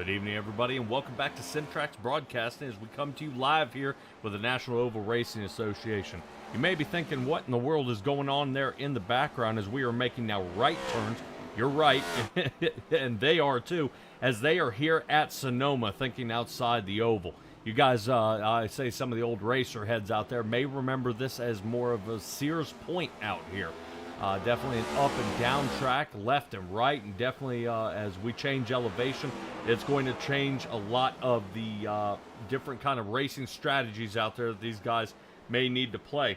Good evening, everybody, and welcome back to Simtrax Broadcasting as we come to you live here with the National Oval Racing Association. You may be thinking, what in the world is going on there in the background as we are making now right turns? You're right, and they are too, as they are here at Sonoma, thinking outside the oval. You guys, I say some of the old racer heads out there may remember this as more of a Sears Point out here. Definitely an up and down track, left and right, and definitely as we change elevation, it's going to change a lot of the different kind of racing strategies out there that these guys may need to play.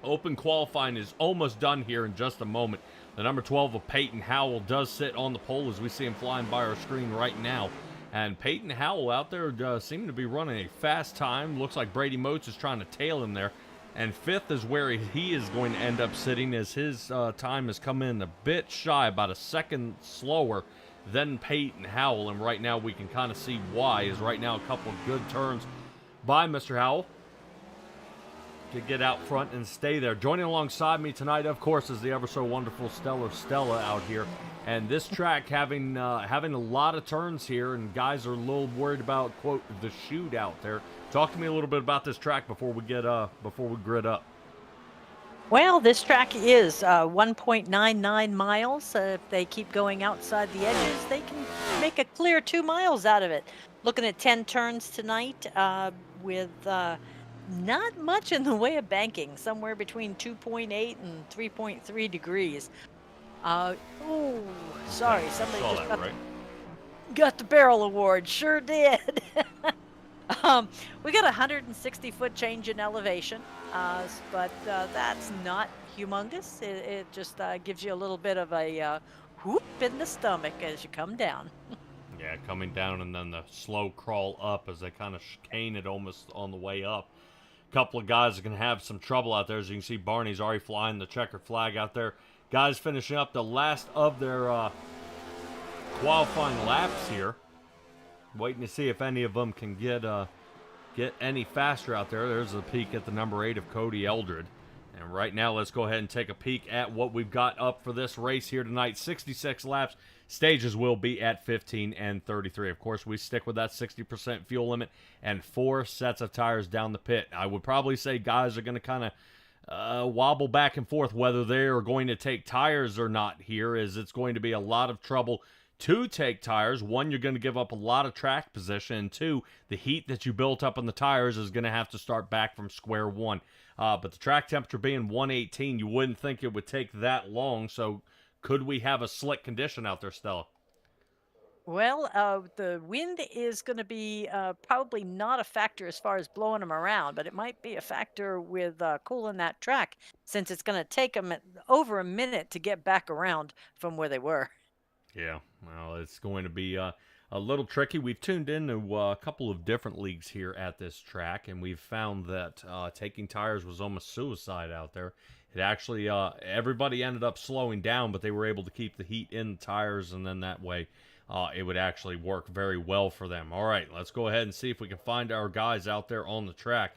Open qualifying is almost done here in just a moment. The number 12 of Peyton Howell does sit on the pole as we see him flying by our screen right now. And Peyton Howell out there seeming to be running a fast time. Looks like Brady Motes is trying to tail him there. And fifth is where he is going to end up sitting, as his time has come in a bit shy, about a second slower than Peyton Howell. And right now we can kind of see why, is right now a couple of good turns by Mr. Howell to get out front and stay there. Joining alongside me tonight, of course, is the ever so wonderful Stella out here. And this track having a lot of turns here, and guys are a little worried about, quote, the shoot out there. Talk to me a little bit about this track before we grid up. Well, this track is 1.99 miles. If they keep going outside the edges, they can make a clear 2 miles out of it. Looking at 10 turns tonight with not much in the way of banking, somewhere between 2.8 and 3.3 degrees. Sorry, somebody just got the barrel award. Sure did. We got a 160-foot change in elevation, but that's not humongous. It just gives you a little bit of a whoop in the stomach as you come down. Yeah, coming down and then the slow crawl up as they kind of chicane it almost on the way up. A couple of guys are going to have some trouble out there. As you can see, Barney's already flying the checkered flag out there. Guys finishing up the last of their qualifying laps here. Waiting to see if any of them can get any faster out there. There's a peek at the number 8 of Cody Eldred. And right now, let's go ahead and take a peek at what we've got up for this race here tonight. 66 laps. Stages will be at 15 and 33. Of course, we stick with that 60% fuel limit and 4 sets of tires down the pit. I would probably say guys are going to kind of wobble back and forth whether they are going to take tires or not here, as it's going to be a lot of trouble to take tires. One, you're going to give up a lot of track position, and two, the heat that you built up on the tires is going to have to start back from square one. But the track temperature being 118, you wouldn't think it would take that long, so could we have a slick condition out there, Stella? Well, the wind is going to be probably not a factor as far as blowing them around, but it might be a factor with cooling that track, since it's going to take them over a minute to get back around from where they were. Yeah, well, it's going to be a little tricky. We've tuned into a couple of different leagues here at this track, and we've found that taking tires was almost suicide out there. It actually, everybody ended up slowing down, but they were able to keep the heat in the tires, and then that way it would actually work very well for them. All right, let's go ahead and see if we can find our guys out there on the track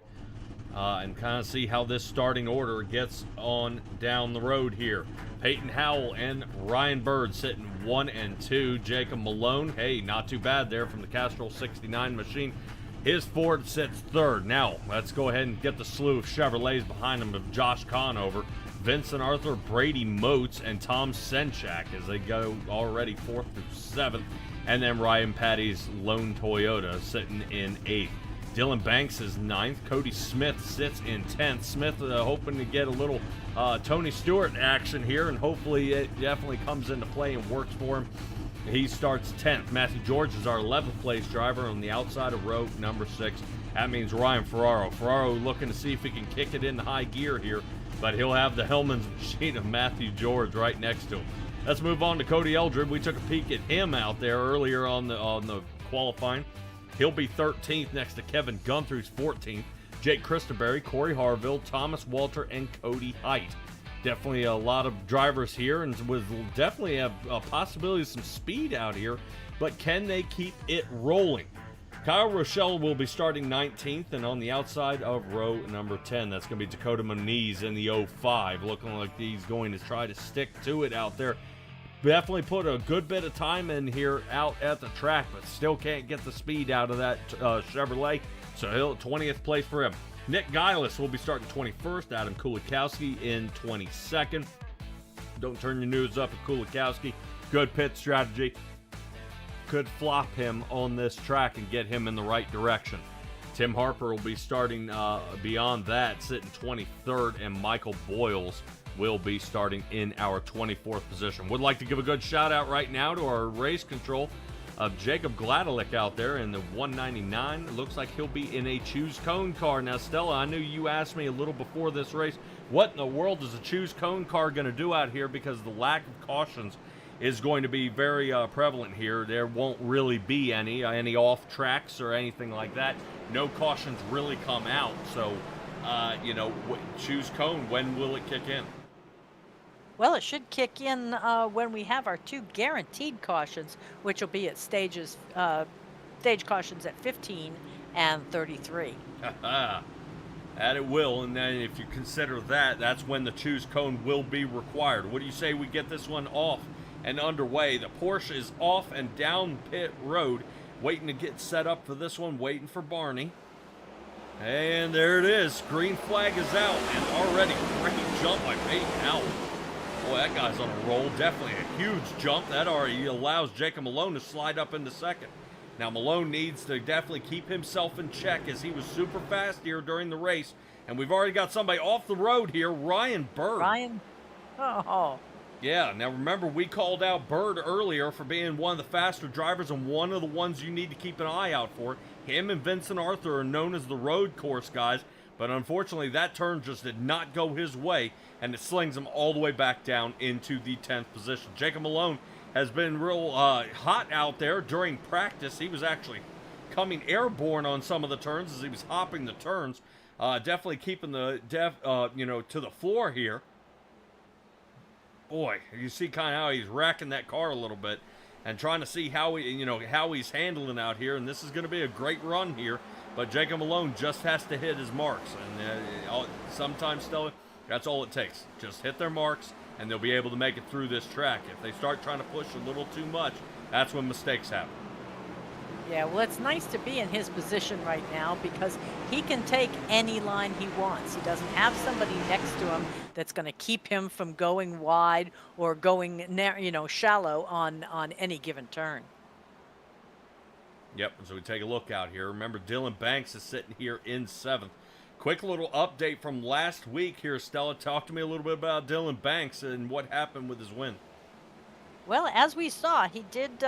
and kind of see how this starting order gets on down the road here. Peyton Howell and Ryan Bird sitting 1 and 2. Jacob Malone, hey, not too bad there from the Castrol 69 machine. His Ford sits 3rd. Now, let's go ahead and get the slew of Chevrolets behind him of Josh Conover, Vincent Arthur, Brady Motes, and Tom Senchak as they go already 4th through 7th. And then Ryan Patty's lone Toyota sitting in 8th. Dylan Banks is 9th. Cody Smith sits in 10th. Smith hoping to get a little Tony Stewart action here, and hopefully it definitely comes into play and works for him. He starts 10th. Matthew George is our 11th place driver on the outside of row number 6. That means Ryan Ferraro. Ferraro looking to see if he can kick it into high gear here, but he'll have the Hellman's machine of Matthew George right next to him. Let's move on to Cody Eldred. We took a peek at him out there earlier on the qualifying. He'll be 13th next to Kevin Gunther, who's 14th. Jake Christenberry, Corey Harville, Thomas Walter, and Cody Height. Definitely a lot of drivers here, and with definitely a possibility of some speed out here, but can they keep it rolling? Kyle Rochelle will be starting 19th, and on the outside of row number 10, that's going to be Dakota Moniz in the 05, looking like he's going to try to stick to it out there. definitely put a good bit of time in here out at the track, but still can't get the speed out of that Chevrolet. So he'll 20th place for him. Nick Gillis will be starting 21st. Adam Kulikowski in 22nd. Don't turn your nose up at Kulikowski. Good pit strategy. Could flop him on this track and get him in the right direction. Tim Harper will be starting beyond that, sitting 23rd, and Michael Boyles will be starting in our 24th position. Would like to give a good shout out right now to our race control of Jacob Gladelick out there in the 199. It looks like he'll be in a Choose Cone car. Now, Stella, I knew you asked me a little before this race, what in the world is a Choose Cone car going to do out here, because the lack of cautions is going to be very prevalent here. There won't really be any off tracks or anything like that. No cautions really come out. So, Choose Cone, when will it kick in? Well, it should kick in when we have our 2 guaranteed cautions, which will be at stage cautions at 15 and 33. And it will, and then if you consider that, that's when the Choose Cone will be required. What do you say we get this one off and underway? The Porsche is off and down pit road, waiting to get set up for this one, waiting for Barney. And there it is. Green flag is out, and already great jump by Peyton Howell. Boy, that guy's on a roll. Definitely a huge jump. That already allows Jacob Malone to slide up into second. Now, Malone needs to definitely keep himself in check, as he was super fast here during the race. And we've already got somebody off the road here, Ryan Bird. Ryan? Oh. Yeah, now remember, we called out Bird earlier for being one of the faster drivers and one of the ones you need to keep an eye out for. Him and Vincent Arthur are known as the road course guys, but unfortunately that turn just did not go his way, and it slings him all the way back down into the 10th position. Jacob Malone has been real hot out there during practice. He was actually coming airborne on some of the turns as he was hopping the turns. Definitely keeping the to the floor here. Boy, you see kind of how he's racking that car a little bit and trying to see how he's handling out here. And this is going to be a great run here, but Jacob Malone just has to hit his marks. And sometimes, Stella, that's all it takes. Just hit their marks, and they'll be able to make it through this track. If they start trying to push a little too much, that's when mistakes happen. Yeah, well, it's nice to be in his position right now, because he can take any line he wants. He doesn't have somebody next to him that's going to keep him from going wide or going shallow on any given turn. Yep, so we take a look out here. Remember, Dylan Banks is sitting here in 7th. Quick little update from last week here, Stella. Talk to me a little bit about Dylan Banks and what happened with his win. Well, as we saw, he did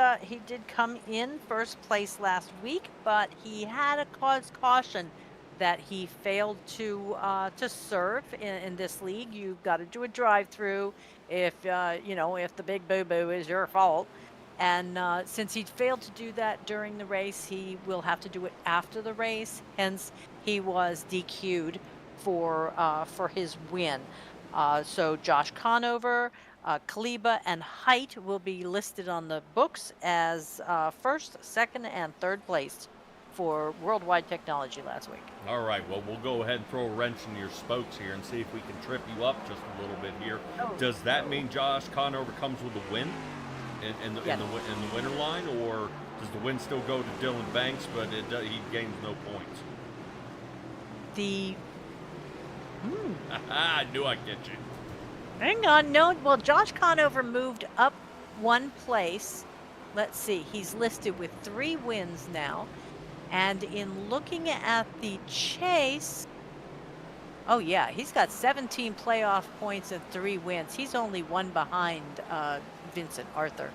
come in first place last week, but he had a caution that he failed to serve in this league. You've got to do a drive-through if the big boo-boo is your fault. And since he failed to do that during the race, he will have to do it after the race. Hence, he was DQ'd for his win. So Josh Conover, Kaliba, and Height will be listed on the books as first, second, and third place for Worldwide Technology last week. All right, well, we'll go ahead and throw a wrench in your spokes here and see if we can trip you up just a little bit here. Does that mean Josh Conover comes with a win in the winner line, or does the win still go to Dylan Banks, but he gains no points? I knew I'd get you. Hang on, no. Well, Josh Conover moved up one place. Let's see. He's listed with 3 wins now. And in looking at the chase, oh yeah, he's got 17 playoff points and 3 wins. He's only 1 behind Vincent Arthur.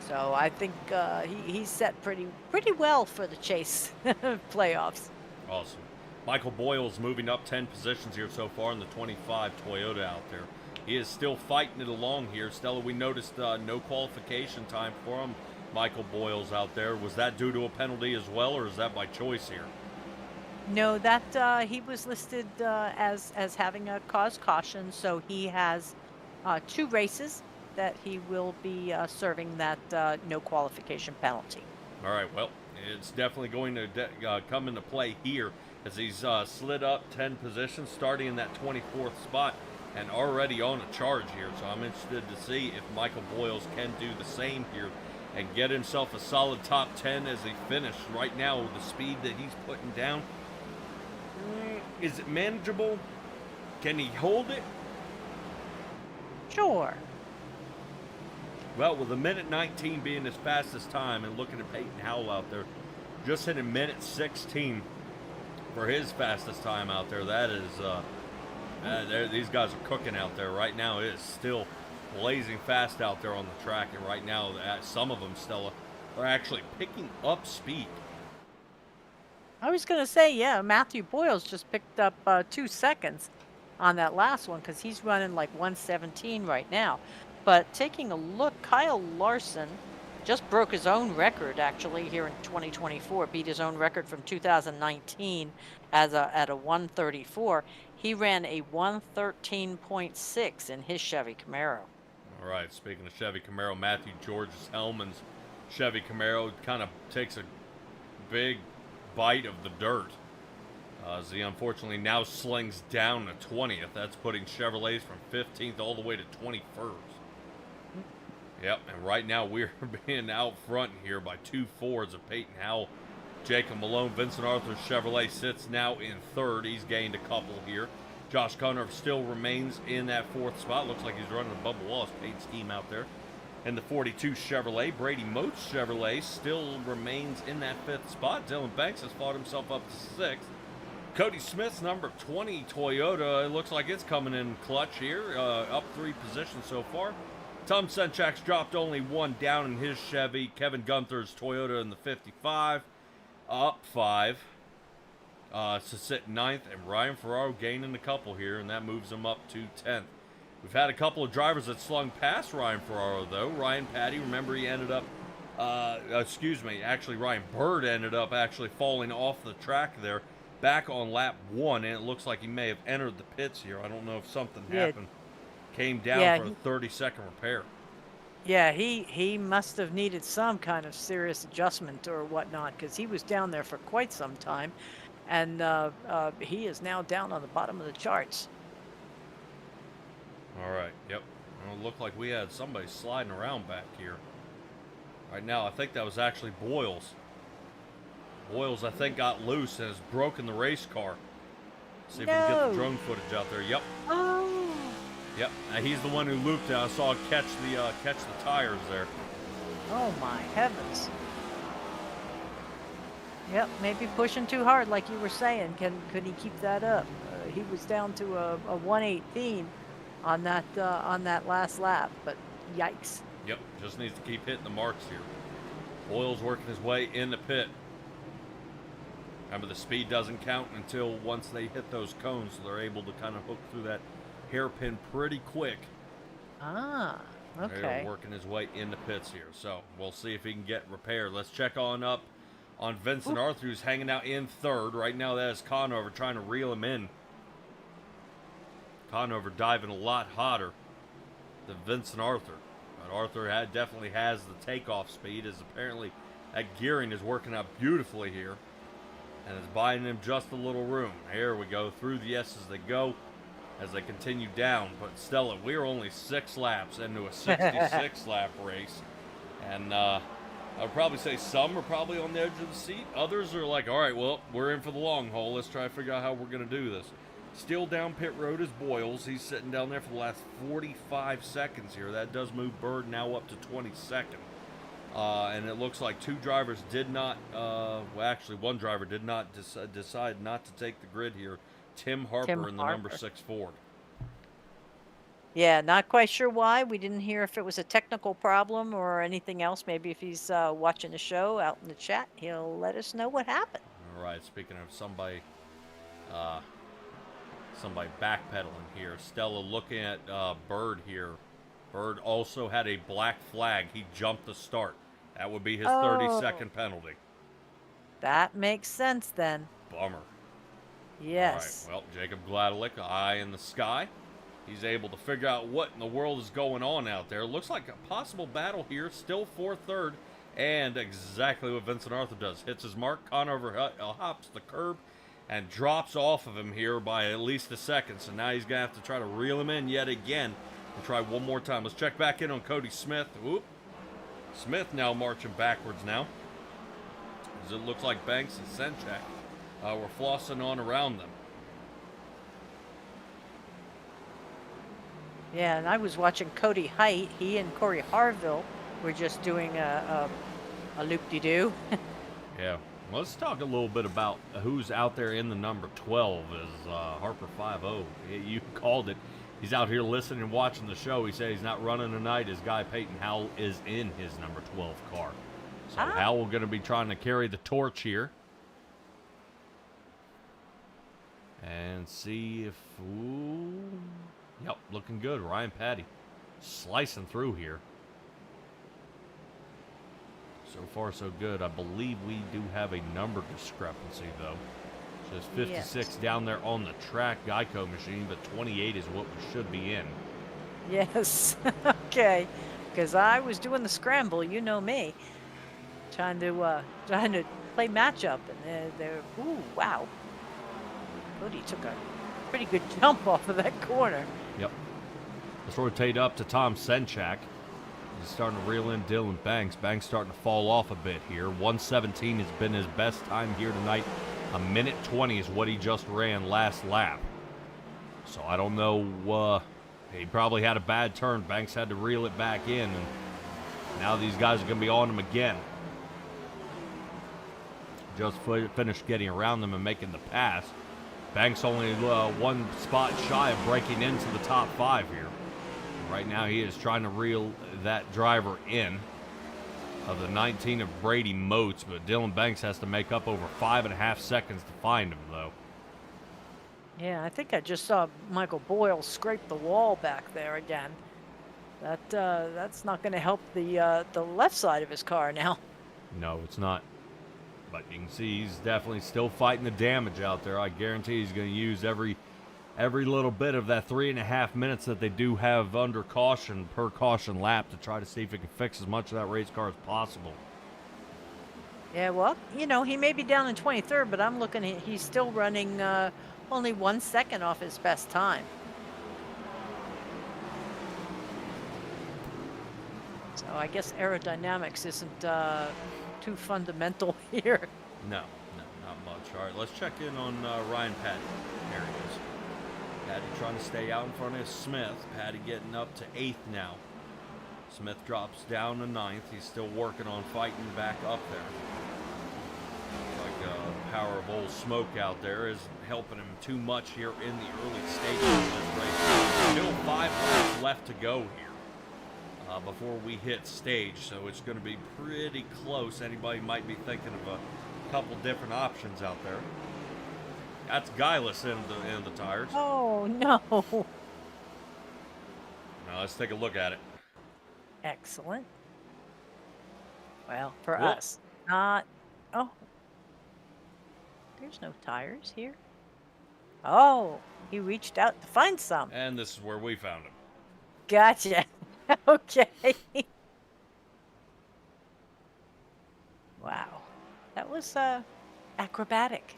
So I think he's set pretty well for the chase playoffs. Awesome. Michael Boyle's moving up 10 positions here so far in the 25 Toyota out there. He is still fighting it along here. Stella, we noticed no qualification time for him. Michael Boyle's out there. Was that due to a penalty as well, or is that by choice here? No, that he was listed as having a cause caution, so he has 2 races that he will be serving that no qualification penalty. All right, well, it's definitely going to come into play here as he's slid up 10 positions, starting in that 24th spot. and already on a charge here. So I'm interested to see if Michael Boyles can do the same here and get himself a solid top 10 as he finished. Right now, with the speed that he's putting down, is it manageable? Can he hold it? Sure. Well, with a minute 19 being his fastest time, and looking at Peyton Howell out there, just hit a minute 16 for his fastest time out there. That is, these guys are cooking out there right now. It is still blazing fast out there on the track, and right now, some of them, Stella, are actually picking up speed. I was going to say, yeah, Matthew Boyles just picked up 2 seconds on that last one because he's running like 117 right now. But taking a look, Kyle Larson just broke his own record actually here in 2024, beat his own record from 2019 at a 134. He ran a 113.6 in his Chevy Camaro. All right, speaking of Chevy Camaro, Matthew George's Hellman's Chevy Camaro kind of takes a big bite of the dirt as he unfortunately now slings down to 20th. That's putting Chevrolets from 15th all the way to 21st. Yep, and right now we're being out front here by 2 Fords of Peyton Howell, Jacob Malone. Vincent Arthur Chevrolet sits now in 3rd. He's gained a couple here. Josh Conover still remains in that 4th spot. Looks like he's running a Bubba Wallace paint scheme out there. And the 42 Chevrolet, Brady Moats Chevrolet, still remains in that 5th spot. Dylan Banks has fought himself up to 6th. Cody Smith's number 20 Toyota, it looks like it's coming in clutch here, up 3 positions so far. Tom Senchak's dropped only 1 down in his Chevy. Kevin Gunther's Toyota in the 55, up 5. To sit 9th, and Ryan Ferraro gaining a couple here, and that moves him up to 10th. We've had a couple of drivers that slung past Ryan Ferraro, though. Ryan Patty, remember he ended up, actually Ryan Bird ended up actually falling off the track there back on lap 1, and it looks like he may have entered the pits here. I don't know if something happened. Came down for a 30-second repair. Yeah, he must have needed some kind of serious adjustment or whatnot because he was down there for quite some time. And he is now down on the bottom of the charts. All right, yep. Well, it looked like we had somebody sliding around back here. Right now, I think that was actually Boyles. Boyles, I think, got loose and has broken the race car. See if we can get the drone footage out there. Yep. Oh. Yep. He's the one who looped it. I saw it catch the tires there. Oh my heavens. Yep, maybe pushing too hard, like you were saying. Could he keep that up? He was down to a 118 on that last lap, but yikes. Yep, just needs to keep hitting the marks here. Boyle's working his way in the pit. Remember, the speed doesn't count until once they hit those cones, so they're able to kind of hook through that hairpin pretty quick. Ah, okay. They're working his way in the pits here, so we'll see if he can get repaired. Let's check on up on Vincent Arthur, who's hanging out in 3rd. Right now, that is Conover trying to reel him in. Conover diving a lot hotter than Vincent Arthur. But Arthur definitely has the takeoff speed, as apparently that gearing is working out beautifully here. And it's buying him just a little room. Here we go, through the S as they go, as they continue down. But Stella, we're only 6 laps into a 66-lap race. And I would probably say some are probably on the edge of the seat. Others are like, all right, well, we're in for the long haul. Let's try to figure out how we're going to do this. Still down pit road is Boyles. He's sitting down there for the last 45 seconds here. That does move Bird now up to 22nd. And it looks like 2 drivers did not, actually one driver did not decide not to take the grid here. Tim Harper in the number 6 Ford. Yeah, not quite sure why. We didn't hear if it was a technical problem or anything else. Maybe if he's watching the show out in the chat, he'll let us know what happened. All right, speaking of somebody backpedaling here, Stella looking at Bird here. Bird also had a black flag. He jumped the start. That would be his 30-second penalty. That makes sense then. Bummer. Yes. All right, well, Jacob Gladelick, eye in the sky. He's able to figure out what in the world is going on out there. Looks like a possible battle here. Still 4th, 3rd. And exactly what Vincent Arthur does. Hits his mark. Conover hops the curb and drops off of him here by at least a second. So now he's going to have to try to reel him in yet again. We'll try one more time. Let's check back in on Cody Smith. Oop. Smith now marching backwards now. As it looks like Banks and Senchak were flossing on around them. Yeah, and I was watching Cody Height. He and Corey Harville were just doing a loop-de-doo. Yeah. Let's talk a little bit about who's out there in the number 12 as Harper 5-0. You called it. He's out here listening and watching the show. He said he's not running tonight. His guy Peyton Howell is in his number 12 car. So Howell going to be trying to carry the torch here. And see if... Ooh, yep, looking good. Ryan Patty slicing through here. So far, so good. I believe we do have a number discrepancy, though. Says 56 down there on the track Geico machine, but 28 is what we should be in. Yes. Okay. Because I was doing the scramble, you know me, trying to play matchup, and they're ooh, wow. Cody took a pretty good jump off of that corner. Yep. Let's rotate up to Tom Senchak. He's starting to reel in Dylan Banks. Banks starting to fall off a bit here. 1:17 has been his best time here tonight. A minute 20 is what he just ran last lap. So I don't know. He probably had a bad turn. Banks had to reel it back in. And now these guys are going to be on him again. Just finished getting around them and making the pass. Banks only one spot shy of breaking into the top 5 here. Right now he is trying to reel that driver in of the 19 of Brady Moats, but Dylan Banks has to make up over 5.5 seconds to find him, though. Yeah, I think I just saw Michael Boyle scrape the wall back there again. That's not going to help the left side of his car now. No, it's not. But you can see he's definitely still fighting the damage out there. I guarantee he's going to use every little bit of that 3.5 minutes that they do have under caution per caution lap to try to see if he can fix as much of that race car as possible. Yeah, well, you know, he may be down in 23rd, but I'm looking at he's still running only 1 second off his best time. So I guess aerodynamics isn't too fundamental here. No, not much. All right, let's check in on Ryan Patty. There he is. Patty trying to stay out in front of Smith. Patty getting up to 8th now. Smith drops down to 9th. He's still working on fighting back up there. Like the power of old smoke out there is helping him too much here in the early stages of this race. Still 5 laps left to go here before we hit stage, so it's going to be pretty close. Anybody might be thinking of a couple different options out there. That's guileless in the tires. Oh, no. Now let's take a look at it. Excellent. Well, for us, not... Oh. There's no tires here. Oh, he reached out to find some. And this is where we found him. Gotcha. Okay. Wow. That was acrobatic.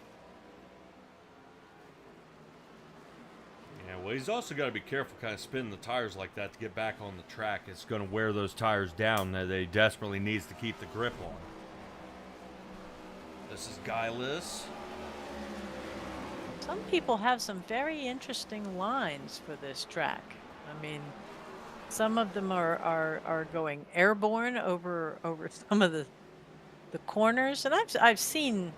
Yeah, well, he's also got to be careful kind of spinning the tires like that to get back on the track. It's going to wear those tires down that he desperately needs to keep the grip on. This is guileless. Some people have some very interesting lines for this track. I mean, some of them are going airborne over some of the corners, and I've seen,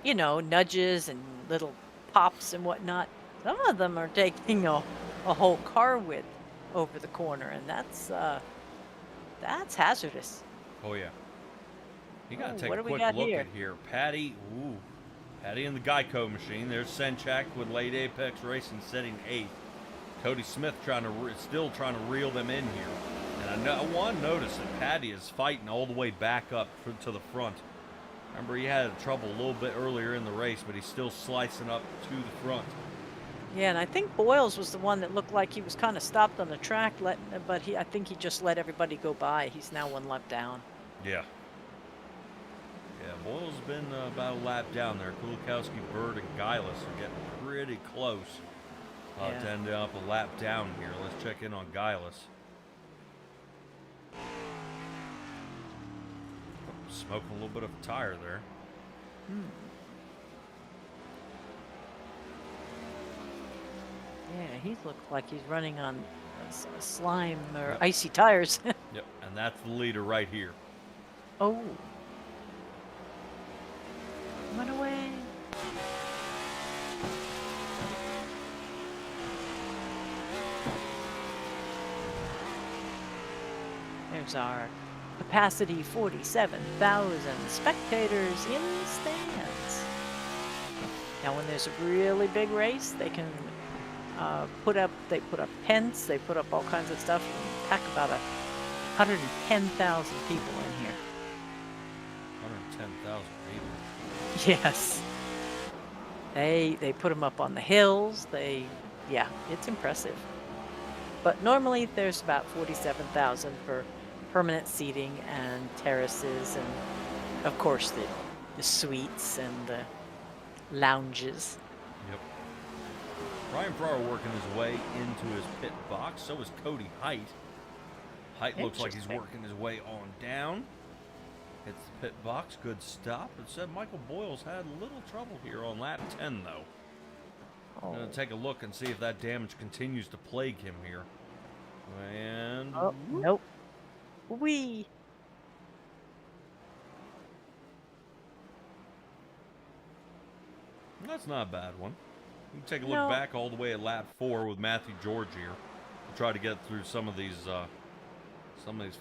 you know, nudges and little pops and whatnot. Some of them are taking a whole car width over the corner, and that's hazardous. Oh yeah. You got to take what a do we quick got look here? at here. Patty in the Geico machine. There's Senchak with Late Apex Racing sitting 8th. Cody Smith still trying to reel them in here. And I want to notice that Patty is fighting all the way back up to the front. Remember, he had trouble a little bit earlier in the race, but he's still slicing up to the front. Yeah, and I think Boyles was the one that looked like he was kind of stopped on the track, but I think he just let everybody go by. He's now 1 lap down. Yeah. Yeah, Boyle's been about a lap down there. Kulikowski, Bird, and Guylis are getting pretty close to ending up a lap down here. Let's check in on Guylis. Smoking a little bit of a tire there. Yeah, he looks like he's running on slime or icy tires. Yep, and that's the leader right here. Oh. Run away. There's our capacity 47,000 spectators in the stands. Now when there's a really big race, they can put up tents, they put up all kinds of stuff, and pack about 110,000 people in here. 110,000 people. Yes. They put them up on the hills. Yeah, it's impressive. But normally there's about 47,000 for permanent seating and terraces and of course the suites and the lounges. Yep. Ryan Farrar working his way into his pit box. So is Cody Height. Height looks like he's working his way on down. Hits the pit box. Good stop. It said Michael Boyles had a little trouble here on lap 10, though. I'm going to take a look and see if that damage continues to plague him here. And... oh, nope. Whee! That's not a bad one. You can take a look back all the way at lap 4 with Matthew George here. We'll try to get through some of these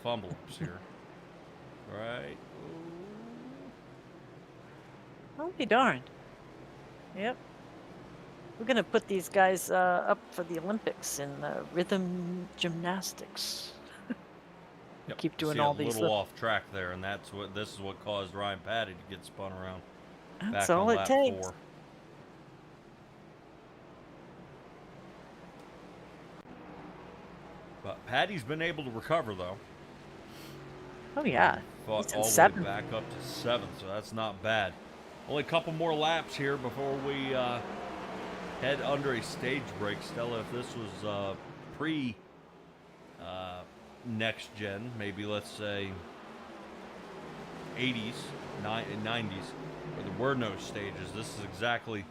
fumble-ups here. Right. I'll be darned. Yep. We're going to put these guys up for the Olympics in rhythm gymnastics. Yep. Keep doing See all a these little off track there, and this is what caused Ryan Patty to get spun around. That's back all on it lap takes. 4. But Patty's been able to recover, though. Oh, yeah. Fought He's in all the seventh. way back up to 7th, so that's not bad. Only a couple more laps here before we head under a stage break. Stella, if this was pre next gen, maybe let's say 80s, 90s, where there were no stages, this is exactly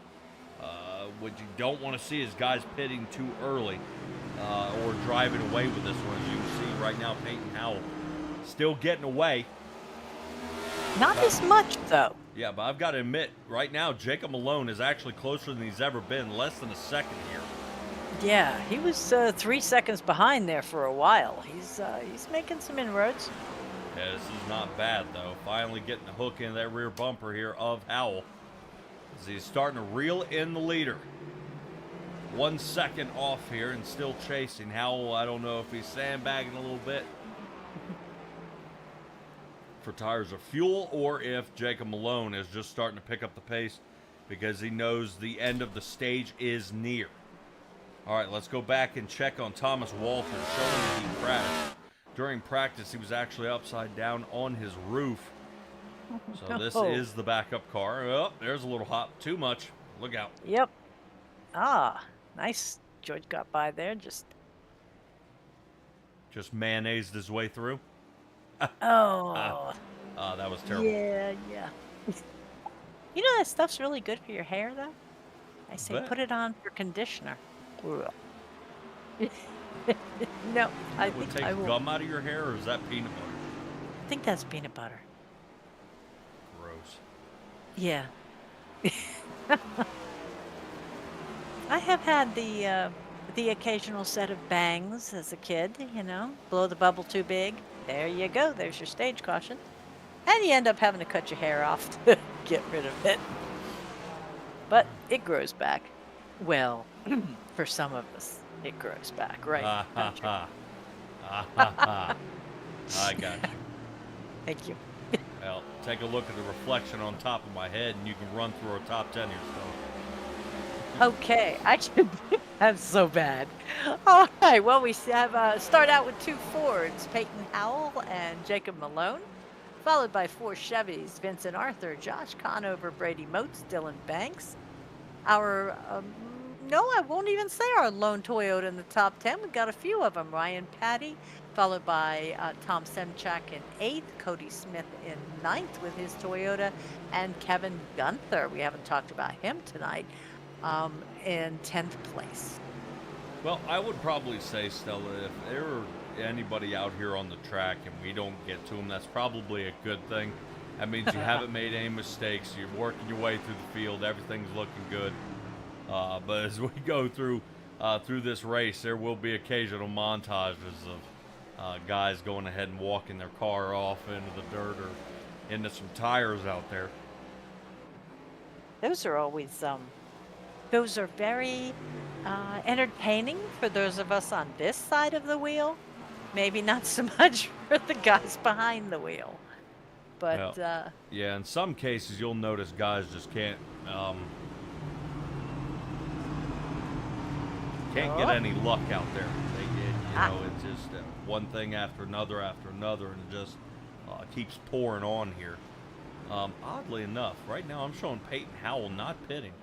what you don't want to see is guys pitting too early or driving away with this one. As you can see right now, Peyton Howell still getting away. Not as much, though. Yeah, but I've got to admit, right now, Jacob Malone is actually closer than he's ever been, less than a second here. Yeah, he was 3 seconds behind there for a while. He's making some inroads. Yeah, this is not bad, though. Finally getting the hook in that rear bumper here of Howell. As he's starting to reel in the leader. 1 second off here and still chasing. Howell, I don't know if he's sandbagging a little bit for tires or fuel, or if Jacob Malone is just starting to pick up the pace because he knows the end of the stage is near. All right, let's go back and check on Thomas Walters, showing that he crashed. During practice, he was actually upside down on his roof. So this is the backup car. Oh, there's a little hop. Too much. Look out. Yep. Ah, nice. George got by there. Just mayonnaised his way through. oh. That was terrible. Yeah. You know that stuff's really good for your hair, though. I say Bet. put it on for conditioner. No, I Would think take I will. gum out of your hair, or is that peanut butter? I think that's peanut butter. Gross. Yeah. I have had the occasional set of bangs as a kid, you know, blow the bubble too big. There you go. There's your stage caution. And you end up having to cut your hair off to get rid of it. But it grows back. Well, for some of us, it grows back, right? Don't you? I got you. Thank you. Well, take a look at the reflection on top of my head, and you can run through our top 10 here, so. Okay, I should. That's so bad. All right, well, we have start out with 2 Fords, Peyton Howell and Jacob Malone. followed by 4 Chevys, Vincent Arthur, Josh Conover, Brady Moats, Dylan Banks. Our, no, I won't even say our lone Toyota in the top 10. We've got a few of them. Ryan Patty, followed by Tom Semchak in 8th, Cody Smith in 9th with his Toyota, and Kevin Gunther, we haven't talked about him tonight, in 10th place. Well, I would probably say, Stella, if there were anybody out here on the track and we don't get to them, that's probably a good thing. That means you haven't made any mistakes. You're working your way through the field. Everything's looking good. But as we go through this race, there will be occasional montages of guys going ahead and walking their car off into the dirt or into some tires out there. Those are always, those are very entertaining for those of us on this side of the wheel. Maybe not so much for the guys behind the wheel. But, yeah, in some cases, you'll notice guys just can't get any luck out there. You know, it's just one thing after another, and it just keeps pouring on here. Oddly enough, right now I'm showing Peyton Howell not pitting.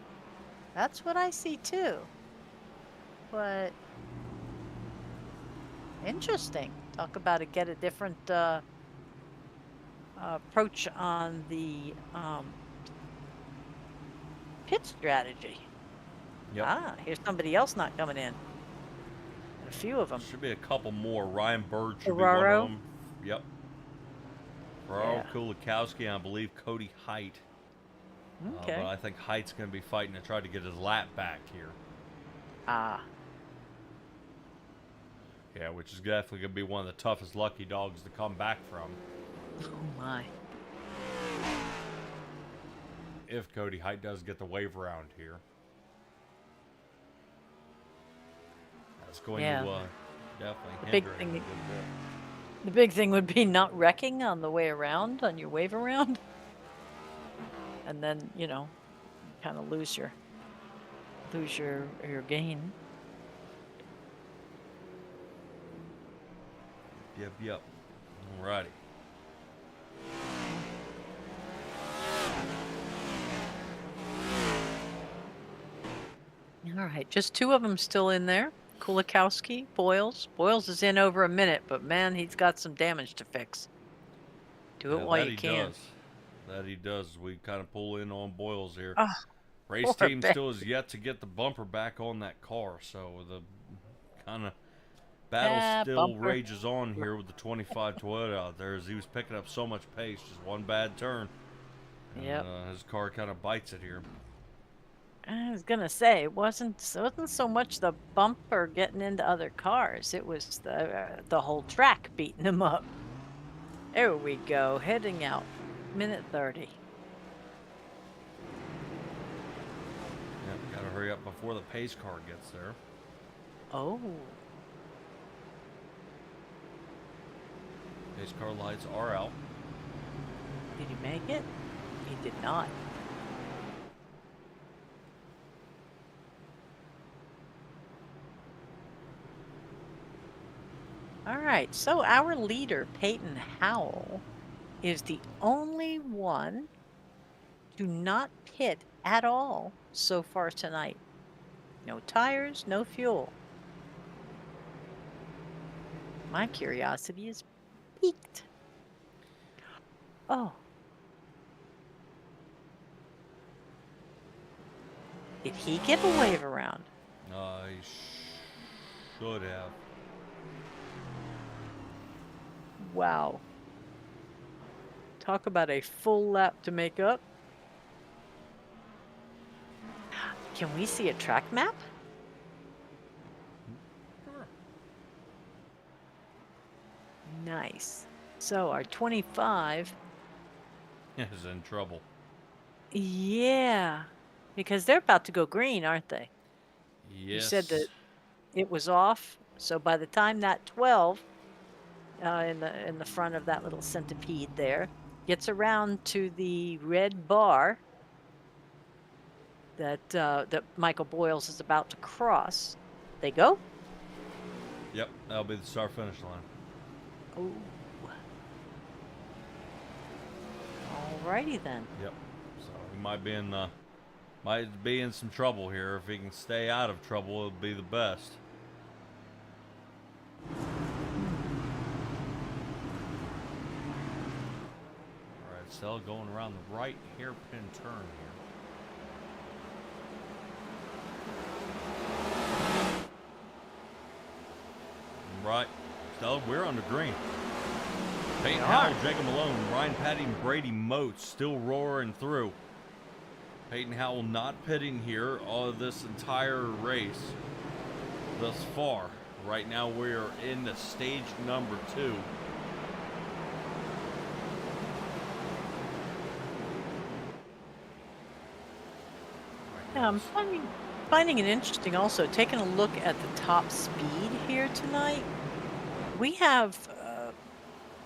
That's what I see too. But interesting. Talk about get a different approach on the pit strategy. Yep. Here's somebody else not coming in. A few of them. Should be a couple more. Ryan Bird should Ferraro. be one of them. Yep. Ferraro, Yeah. Kulikowski, and I believe Cody Height. Okay. But I think Height's going to be fighting to try to get his lap back here. Yeah, which is definitely going to be one of the toughest lucky dogs to come back from. Oh my. If Cody Height does get the wave around here. That's going to definitely hinder him a good bit. The big thing would be not wrecking on the way around, on your wave around. And then, you know, kind of lose your gain. Yep. Alrighty. All right, just 2 of them still in there. Kulikowski, Boyles. Boyles is in over a minute, but man, he's got some damage to fix. Do it while you can. That he does. We kind of pull in on Boyles here. Oh, Race team still has yet to get the bumper back on that car, so the kind of battle still rages on here with the 25 Toyota out there as he was picking up so much pace. Just one bad turn. Yep. His car kind of bites it here. I was gonna say it wasn't so much the bumper getting into other cars. It was the whole track beating him up. There we go, heading out, minute 30. Yep, gotta hurry up before the pace car gets there. Oh. Pace car lights are out. Did he make it? He did not. All right, so our leader, Peyton Howell, is the only one to not pit at all so far tonight. No tires, no fuel. My curiosity is piqued. Oh. Did he get a wave around? He should have. Wow. Talk about a full lap to make up. Can we see a track map? Sure. Nice. So our 25. Is in trouble. Yeah. Because they're about to go green, aren't they? Yes. You said that it was off. So by the time that 12 in the front of that little centipede there gets around to the red bar that Michael Boyles is about to cross, they go? Yep, that'll be the start-finish line. Oh. Alrighty then. Yep. So he might be in some trouble here. If he can stay out of trouble, it'll be the best. All right, Stella going around the right hairpin turn here. Right, Stella, we're on the green. Peyton Howell, Jacob Malone, Ryan Patty, and Brady Moats still roaring through. Peyton Howell not pitting here all this entire race thus far. Right now we are in the stage number 2. Yeah, I'm finding it interesting also, taking a look at the top speed here tonight. We have,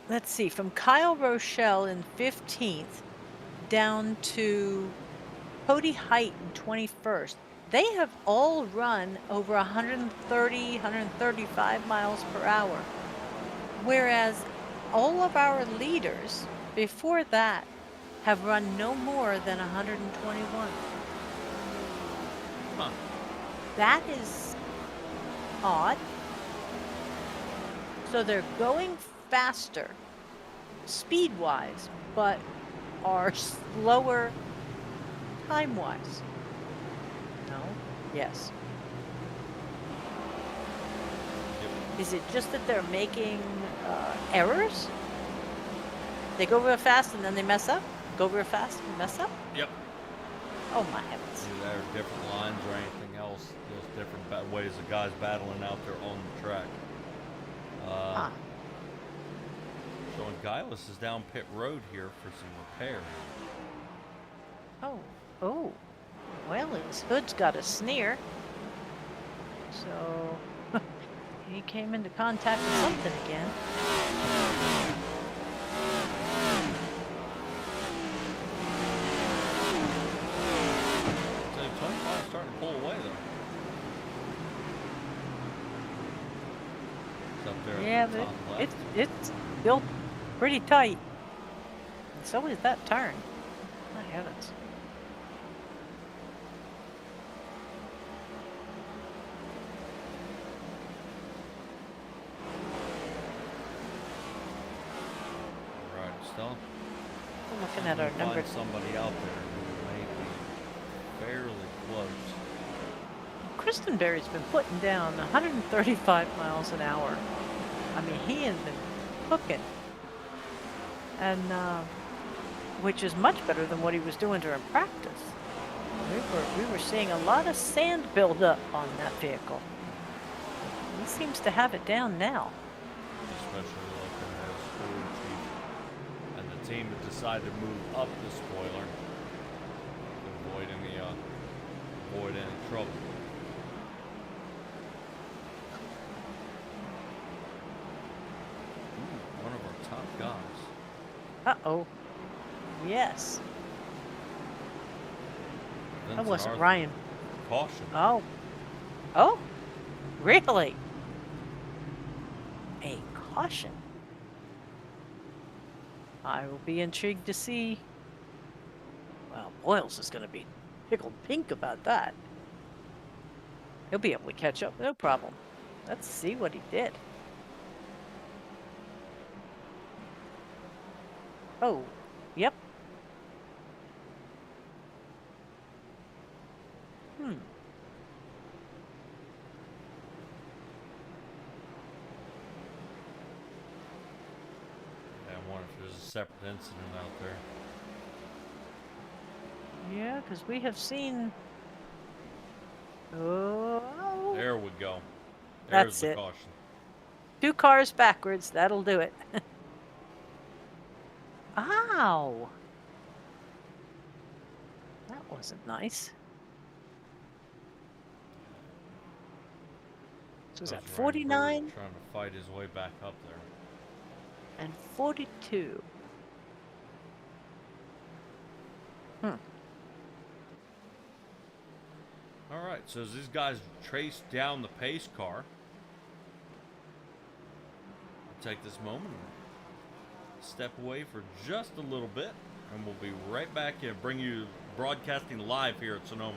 let's see, from Kyle Rochelle in 15th down to Cody Height in 21st. They have all run over 130, 135 miles per hour. Whereas all of our leaders before that have run no more than 121. Huh. That is odd. So they're going faster, speed-wise, but are slower time-wise. No? Yes. Yep. Is it just that they're making errors? They go real fast and then they mess up? Go real fast and mess up? Yep. Oh my heavens. Either there are different lines or anything else. Just different ways of guys battling out there on the track. Showing Guileless is down pit road here for some repair. Oh. Well, his hood's got a sneer. So he came into contact with something again. So 25 is starting to pull away though. It's up there. Yeah, at the but top left. it's built pretty tight. So is that turn. My heavens. Right, Stella. We're looking at our number. Find somebody out there who may be fairly close. Kristenberry's been putting down 135 miles an hour. I mean, he has been cooking. And, which is much better than what he was doing during practice. We were seeing a lot of sand build up on that vehicle. He seems to have it down now. Especially looking at his crew chief. And the team had decided to move up the spoiler to avoid any trouble. Ooh, one of our top guys. Uh-oh. Yes. That Vincent wasn't Arthur. Ryan. Caution. Oh, really? A caution. I will be intrigued to see. Well, Boyles is going to be tickled pink about that. He'll be able to catch up, no problem. Let's see what he did. Oh, yep. I wonder if there's a separate incident out there. Yeah, because we have seen. Oh. There we go. There's That's the it. caution. 2 cars backwards, that'll do it. Ow! That wasn't nice. So was that That's Ryan Bird 49 trying to fight his way back up there. and 42? All right, so as these guys trace down the pace car, I'll take this moment and step away for just a little bit, and we'll be right back and bring you broadcasting live here at Sonoma.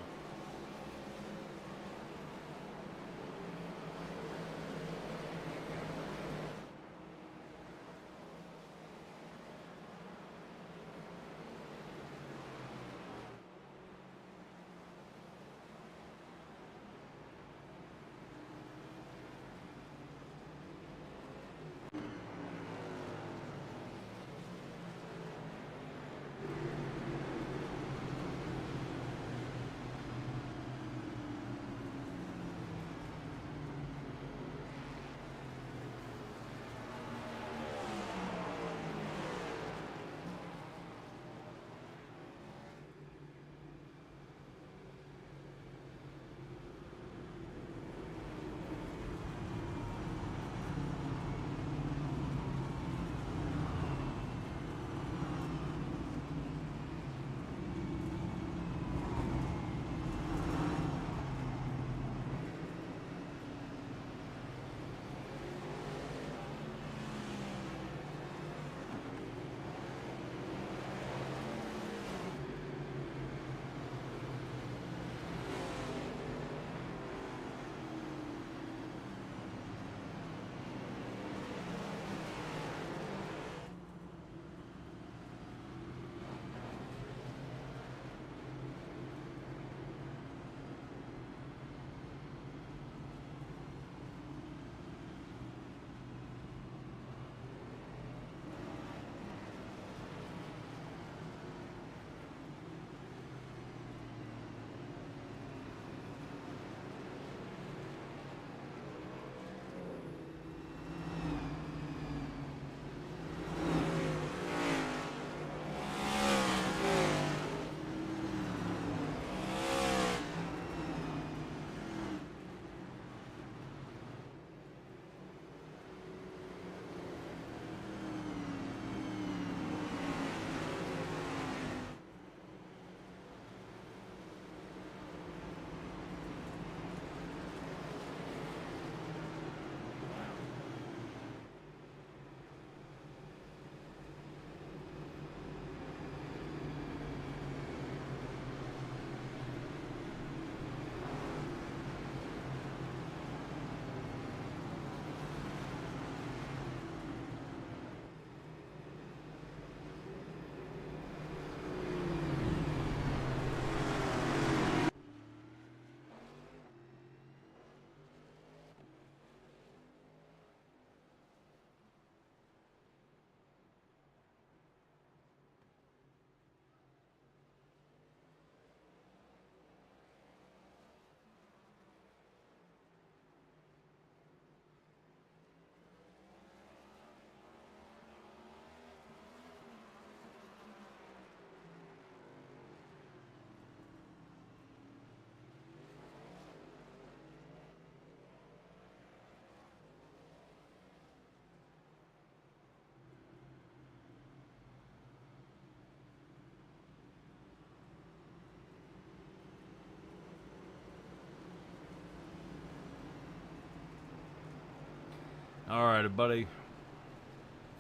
All right, everybody.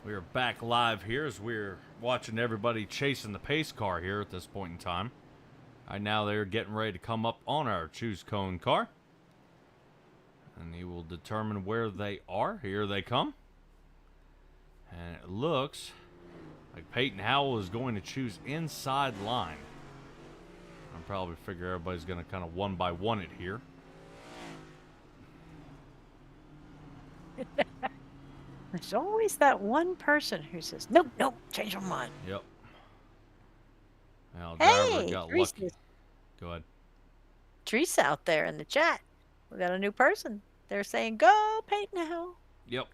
We are back live here as we're watching everybody chasing the pace car here at this point in time. Right now, they're getting ready to come up on our choose cone car. And he will determine where they are. Here they come. And it looks like Peyton Howell is going to choose inside line. I'll probably figure everybody's going to kind of one by one it here. There's always that one person who says, nope, nope, change your mind. Yep. Now, Hey, driver got lucky. Go ahead. Teresa out there in the chat. We got a new person. They're saying, go, Peyton Howell. Yep.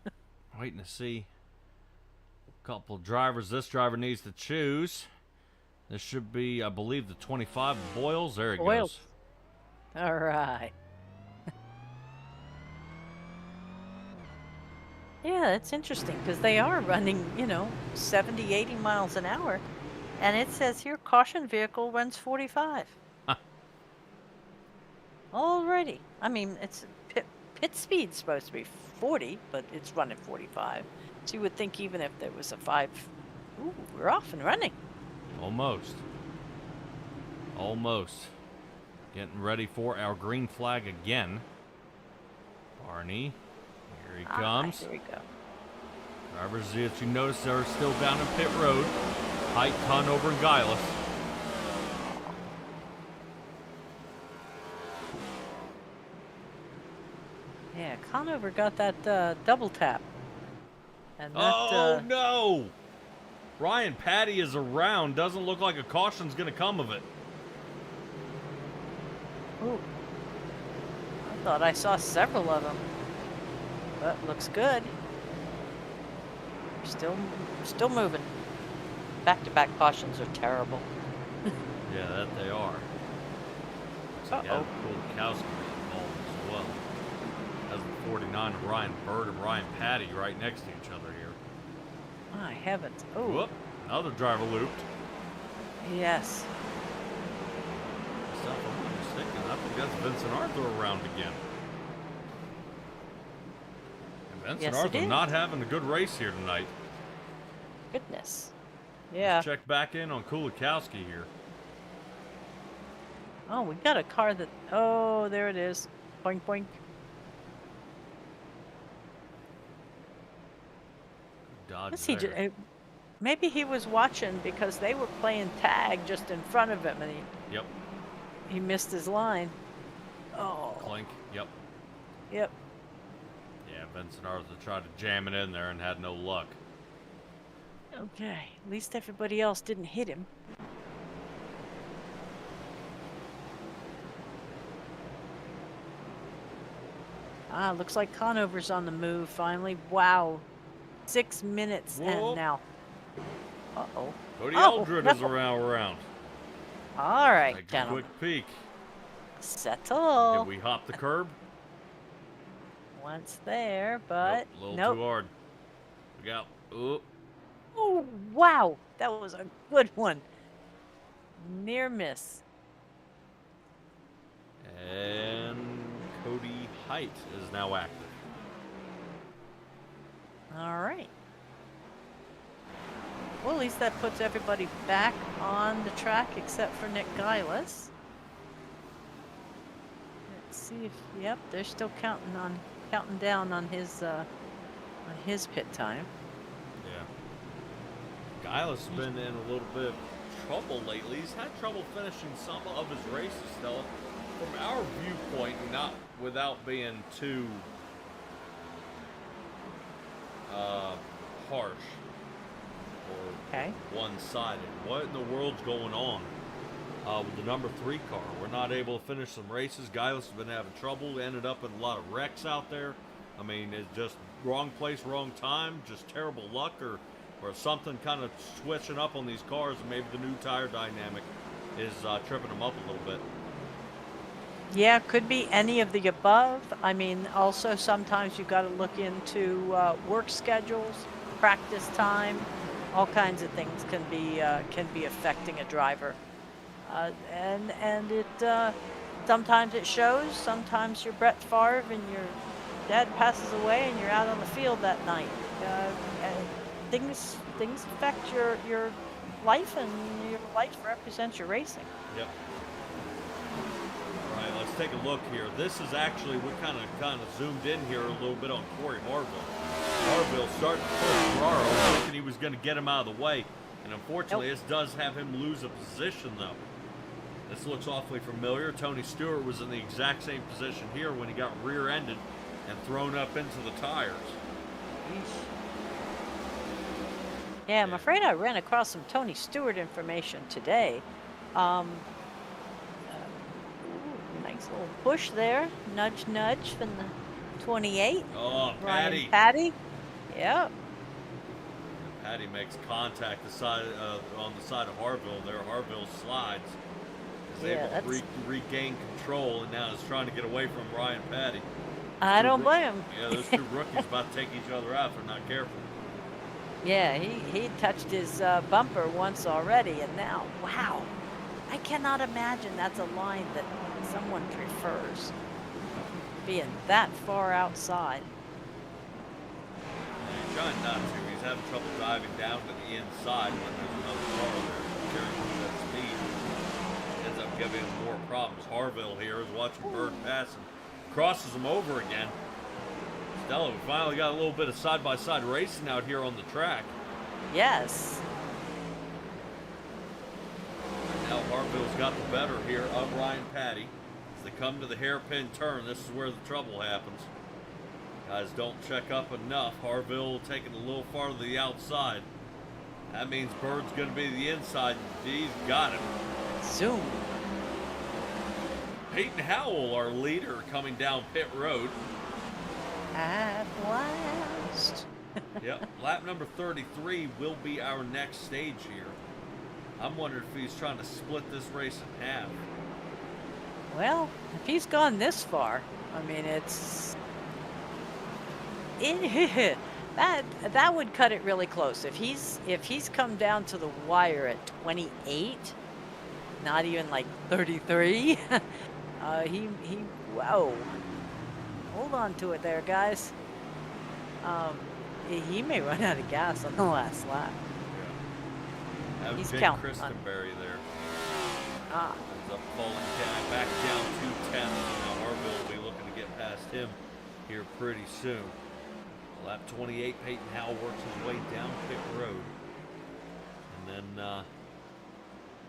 Waiting to see a couple drivers. This driver needs to choose. This should be, I believe, the 25 Boyles. There it goes. All right. Yeah, that's interesting because they are running, 70, 80 miles an hour. And it says here, caution vehicle runs 45. Huh. Alrighty. I mean, it's pit speed's supposed to be 40, but it's running 45. So you would think even if there was a 5, ooh, we're off and running. Almost. Almost. Getting ready for our green flag again. Barney. Here he comes. Here we go. Drivers, as you notice, are still down in pit road. Height, Conover, and Guileless. Yeah, Conover got that double tap. And that, oh, no! Ryan Patty is around. Doesn't look like a caution's going to come of it. Ooh. I thought I saw several of them. But looks good. Still moving. Back-to-back cautions are terrible. Yeah, that they are. Looks like Adam Kulikowski involved as well. Has the 49 of Ryan Bird and Ryan Patty right next to each other here. My heavens. Oh. Whoop. Another driver looped. Yes. If I'm not mistaken, I think that's Vincent Arthur around again. And Vincent Arthur not having a good race here tonight. Goodness. Yeah. Let's check back in on Kulikowski here. Oh, we got a car that... Oh, there it is. Boink, boink. Dodge maybe he was watching because they were playing tag just in front of him, and he missed his line. Oh. Clink. Yep. Yep. Yeah, Vincent Arthur tried to jam it in there and had no luck. Okay, at least everybody else didn't hit him. Looks like Conover's on the move finally. Wow. 6 minutes and now. Uh-oh. Cody Eldred is around. All right, Take a gentlemen. quick peek. Settle. Did we hop the curb? Once there, but nope, a little too hard. Look out. Ooh. Oh, wow. That was a good one. Near miss. And Cody Height is now active. All right. Well, at least that puts everybody back on the track except for Nick Guileless. Let's see if, yep, they're still counting down on his pit time. Yeah. Guileless has been in a little bit of trouble lately. He's had trouble finishing some of his races, Stella. From our viewpoint, not without being too harsh or one-sided. What in the world's going on with the number 3 car? We're not able to finish some races. Guileless has been having trouble. Ended up in a lot of wrecks out there. I mean, it's just wrong place, wrong time. Just terrible luck, or something kind of switching up on these cars, and maybe the new tire dynamic is tripping them up a little bit. Yeah, could be any of the above. I mean, also sometimes you've got to look into work schedules, practice time. All kinds of things can be affecting a driver, and it sometimes it shows. Sometimes you're Brett Favre and your dad passes away and you're out on the field that night. And things affect your life, and your life represents your racing. Yep. All right, let's take a look here. This is actually, we kind of zoomed in here a little bit on Corey Harville. Harville starting to push Ferraro, thinking he was going to get him out of the way, and unfortunately this does have him lose a position though. This looks awfully familiar. Tony Stewart was in the exact same position here when he got rear-ended and thrown up into the tires. Yeah, I'm afraid I ran across some Tony Stewart information today. Nice little push there. Nudge, nudge from the 28. Oh, Patty. Patty. Yep. Patty makes contact on the side of Harville there. Harville slides. Is able to regain control, and now is trying to get away from Ryan Patty. I don't blame him. Yeah, those two rookies about to take each other out if they're not careful. Yeah, he touched his bumper once already, and now, wow. I cannot imagine that's a line that someone prefers, being that far outside. He's trying not to. He's having trouble driving down to the inside when there's another car there. steering wheel at speed. Ends up giving him more problems. Harville here is watching Bird pass and crosses him over again. Stella, we finally got a little bit of side-by-side racing out here on the track. Yes. Now Harville's got the better here of Ryan Patty. As they come to the hairpin turn, this is where the trouble happens. Guys don't check up enough. Harville taking a little farther to the outside. That means Bird's going to be the inside. He's got him. Zoom. Peyton Howell, our leader, coming down pit road. At last. Yep, lap number 33 will be our next stage here. I'm wondering if he's trying to split this race in half. Well, if he's gone this far, I mean, it's that would cut it really close. If he's come down to the wire at 28, not even like 33, whoa. Hold on to it there, guys. He may run out of gas on the last lap. Yeah. He's Jake counting Christenberry there. Ah. Ends up falling down, back down to 10. Now Harville will be looking to get past him here pretty soon. Lap 28, Peyton Howell works his way down pit road. And then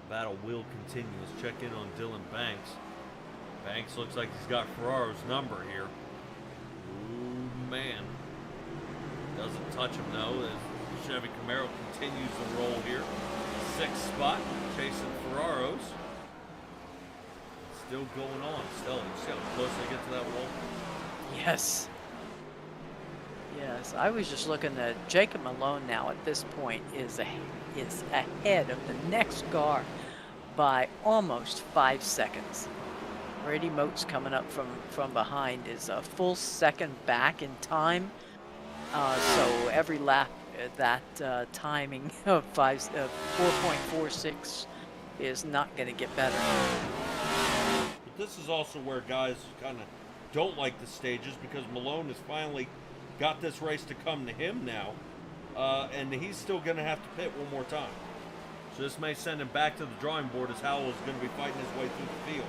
battle will continue. Let's check in on Dylan Banks. Banks looks like he's got Ferraro's number here. Ooh, man. Doesn't touch him, though. The Chevy Camaro continues the roll here. 6th spot, chasing Ferraro's. Still going on. Still, you see how close they get to that wall? Yes. Yes, I was just looking at Jacob Malone now at this point is ahead of the next car by almost 5 seconds. Brady Moats coming up from behind is a full second back in time. So every lap that timing of 4.46 is not going to get better. But this is also where guys kind of don't like the stages because Malone has finally got this race to come to him now, and he's still going to have to pit one more time. So this may send him back to the drawing board as Howell is going to be fighting his way through the field.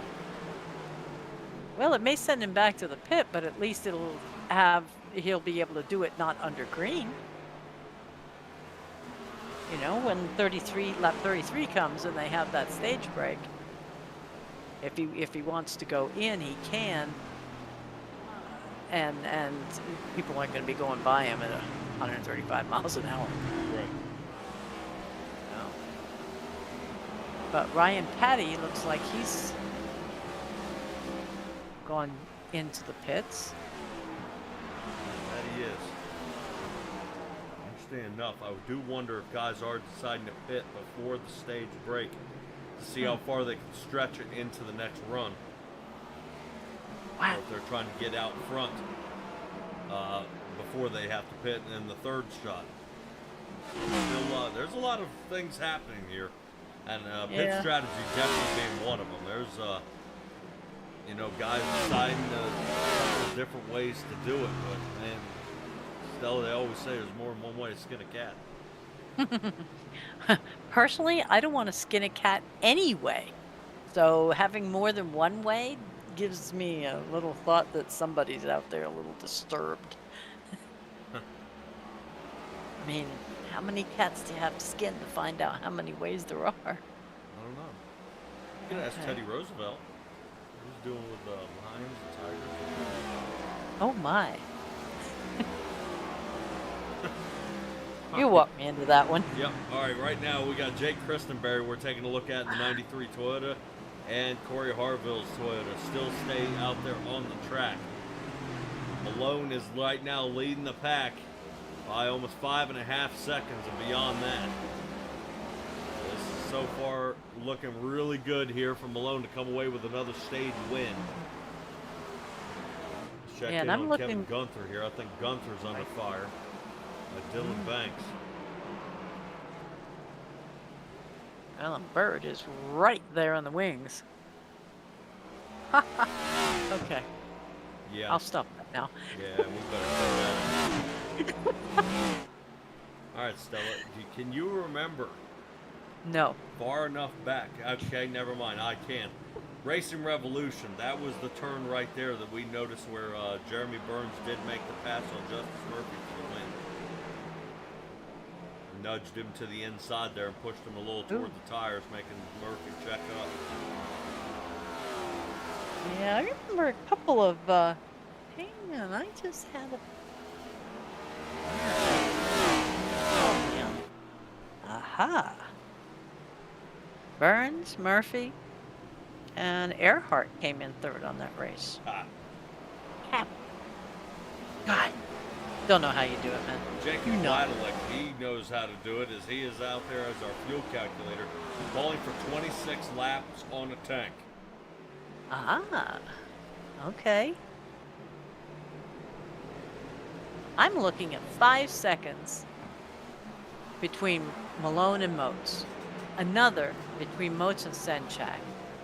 Well, it may send him back to the pit, but at least he'll be able to do it not under green. You know, when lap 33 comes and they have that stage break, if he wants to go in, he can. And people aren't going to be going by him at 135 miles an hour. Right. No. But Ryan Patty looks like he's gone into the pits. That he is. Interesting enough, I do wonder if guys are deciding to pit before the stage break to see how far they can stretch it into the next run. Wow. Or if they're trying to get out front before they have to pit in the third shot. Still, there's a lot of things happening here, and pit strategy definitely being one of them. There's guys deciding a couple of different ways to do it, but man, Stella, they always say there's more than one way to skin a cat. Personally, I don't want to skin a cat anyway. So having more than one way gives me a little thought that somebody's out there a little disturbed. I mean, how many cats do you have to skin to find out how many ways there are? I don't know. You can ask Teddy Roosevelt. He's doing with lions and tigers. Oh my. You walked me into that one. Yep. All right, right now we got Jake Christenberry we're taking a look at in the 93 Toyota, and Corey Harville's Toyota still stay out there on the track. Malone is right now leading the pack by almost 5.5 seconds and beyond that. This is so far looking really good here for Malone to come away with another stage win. Let's check in on Kevin Gunther here. I think Gunther's under fire. Dylan Banks. Alan Bird is right there on the wings. Okay. Yeah. I'll stop that now. Yeah, we better do that. All right, Stella. Can you remember No. Far enough back. Okay, never mind. I can. Racing Revolution. That was the turn right there that we noticed where Jeremy Burns did make the pass on Justice Murphy for the win. Nudged him to the inside there and pushed him a little toward the tires, making Murphy check up. Yeah, I remember a couple of, hang on, I just had a... Oh, yeah. Aha. Burns, Murphy, and Earhart came in third on that race. Ah. God, don't know how you do it, man. Jakey Vladilek, he knows how to do it, as he is out there as our fuel calculator, calling for 26 laps on a tank. Ah, okay. I'm looking at 5 seconds between Malone and Moats. Another between Moats and Senchak.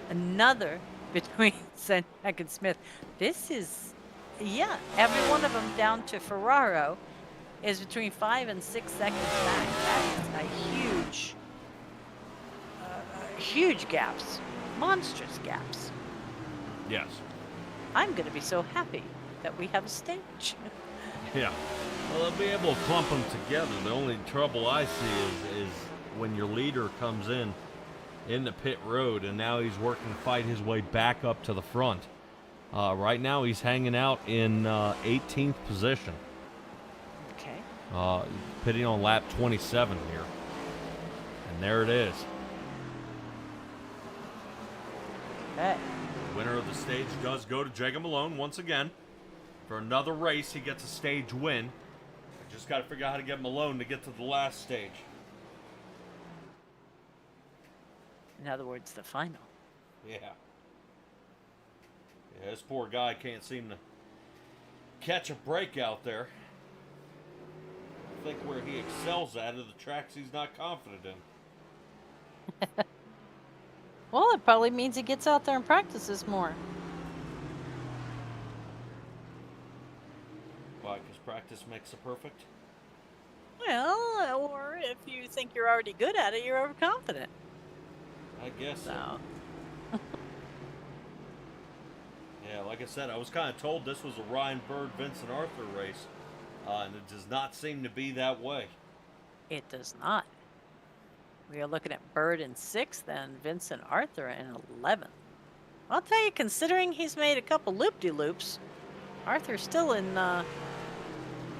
Another between Senchak and Smith. This is, yeah, every one of them down to Ferraro is between 5 and 6 seconds back. That is a huge gaps. Monstrous gaps. Yes. I'm going to be so happy that we have a stage. Yeah. Well, they'll be able to clump them together. The only trouble I see is when your leader comes in the pit road, and now he's working to fight his way back up to the front. Right now, he's hanging out in 18th position. Okay. Pitting on lap 27 here. And there it is. Okay. The winner of the stage does go to Jacob Malone once again. For another race, he gets a stage win. I just got to figure out how to get Malone to get to the last stage. In other words, the final. Yeah. Yeah, this poor guy can't seem to catch a break out there. I think where he excels at are the tracks he's not confident in. Well, it probably means he gets out there and practices more. Why? Because practice makes it perfect? Well, or if you think you're already good at it, you're overconfident. I guess So. Yeah, like I said, I was kind of told this was a Ryan Bird, Vincent Arthur race, and it does not seem to be that way. It does not. We are looking at Bird in 6th and Vincent Arthur in 11th. I'll tell you, considering he's made a couple loop-de-loops, Arthur's still in,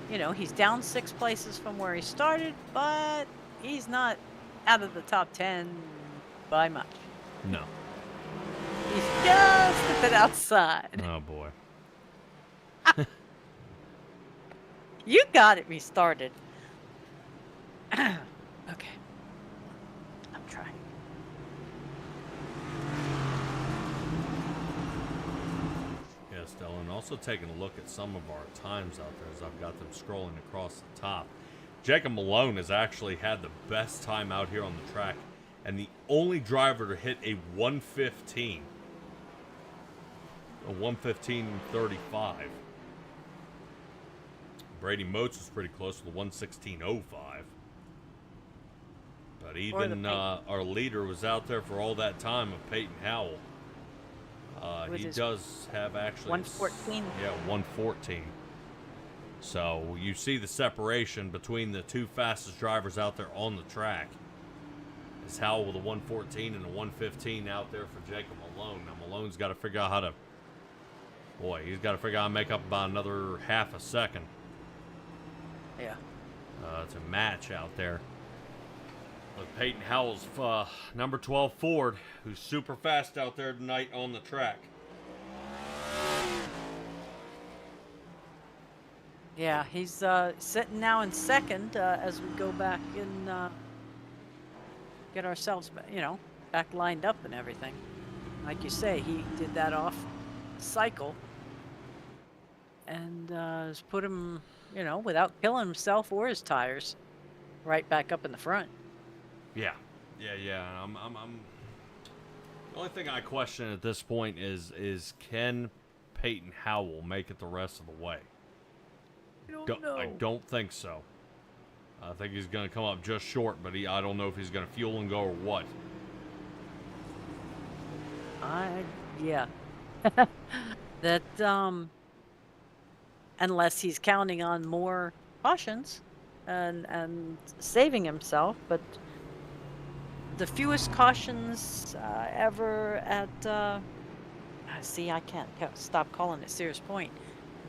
he's down 6 places from where he started, but he's not out of the top 10 by much. No. He's just a bit outside. Oh, boy. You got it restarted. Okay. I'm trying. Yeah, Stella, and also taking a look at some of our times out there as I've got them scrolling across the top. Jacob Malone has actually had the best time out here on the track, and the only driver to hit a 1:15. A 1:15.35. Brady Moats was pretty close to the 1:16.05. But even our leader was out there for all that time of Peyton Howell. He does have actually 1:14. Yeah, 1:14. So you see the separation between the two fastest drivers out there on the track. It's Howell with a 1:14 and a 1:15 out there for Jacob Malone. Now Malone's got to figure out how to. Boy, he's got to figure out how to make up about another half a second. Yeah. To match out there with Peyton Howell's number 12 Ford, who's super fast out there tonight on the track. Yeah, he's sitting now in 2nd as we go back and get ourselves, back lined up and everything. Like you say, he did that off cycle and has put him, without killing himself or his tires, right back up in the front. Yeah. I'm the only thing I question at this point is can Peyton Howell make it the rest of the way? I don't know. I don't think so. I think he's going to come up just short, but I don't know if he's going to fuel and go or what. Yeah. That, unless he's counting on more cautions and saving himself, but the fewest cautions ever at, see, I can't stop calling it Sears Point.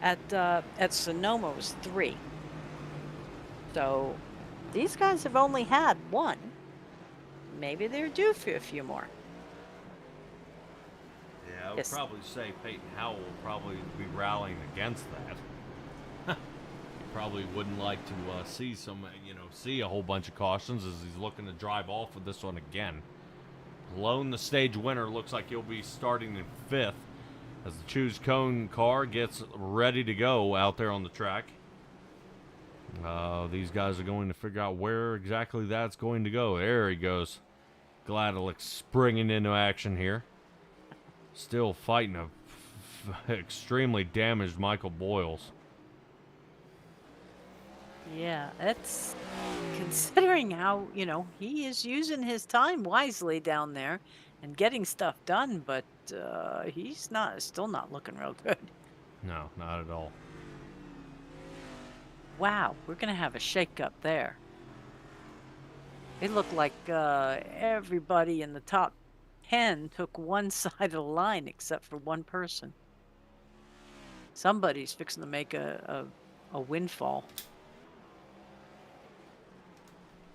At Sonoma was 3. So these guys have only had 1. Maybe they're due for a few more. Yeah, I would probably say Peyton Howell will probably be rallying against that. Probably wouldn't like to see a whole bunch of cautions as he's looking to drive off with this one again. Lone, the stage winner, looks like he'll be starting in 5th as the Choose Cone car gets ready to go out there on the track. These guys are going to figure out where exactly that's going to go. There he goes. Gladelick springing into action here. Still fighting a extremely damaged Michael Boyles. Yeah, it's considering how, he is using his time wisely down there and getting stuff done, but he's still not looking real good. No, not at all. Wow, we're going to have a shakeup there. It looked like everybody in the top 10 took one side of the line except for one person. Somebody's fixing to make a windfall.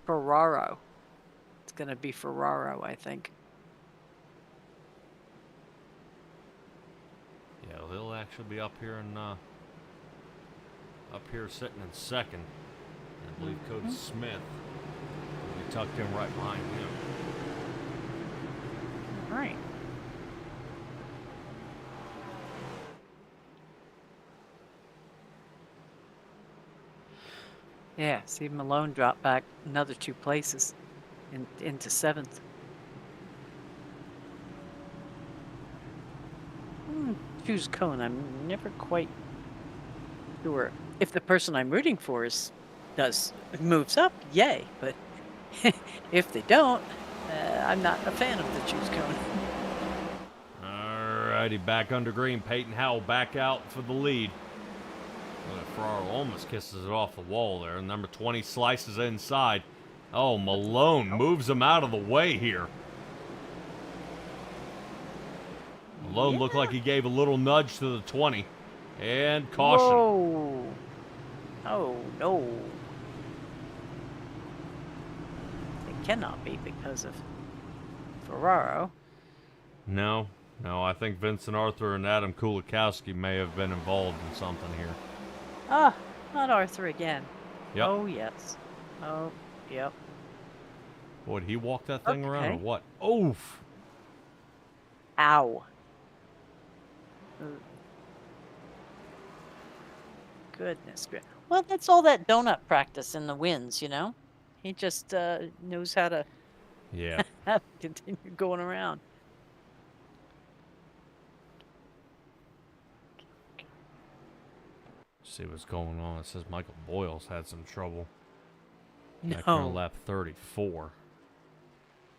Ferraro. It's going to be Ferraro, I think. Yeah, he'll actually be up here sitting in 2nd. I believe Cody Smith will be tucked in right behind him. All right. Yeah, see Malone dropped back another 2 places into 7th. Choose Cone. I'm never quite sure if the person I'm rooting for moves up. Yay! But if they don't, I'm not a fan of the Choose Cone. Alrighty, back under green. Peyton Howell back out for the lead. Ferraro almost kisses it off the wall there. Number 20 slices inside. Oh, Malone moves him out of the way here. Malone looked like he gave a little nudge to the 20. And caution. Whoa. Oh, no. It cannot be because of Ferraro. No, I think Vincent Arthur and Adam Kulikowski may have been involved in something here. Ah, not Arthur again. Yep. Oh, yes. Oh, yep. Boy, did he walk that thing around or what? Oof. Ow. Goodness. Well, that's all that donut practice in the winds, He just knows how to continue going around. See what's going on. It says Michael Boyles had some trouble. No. Back on lap 34.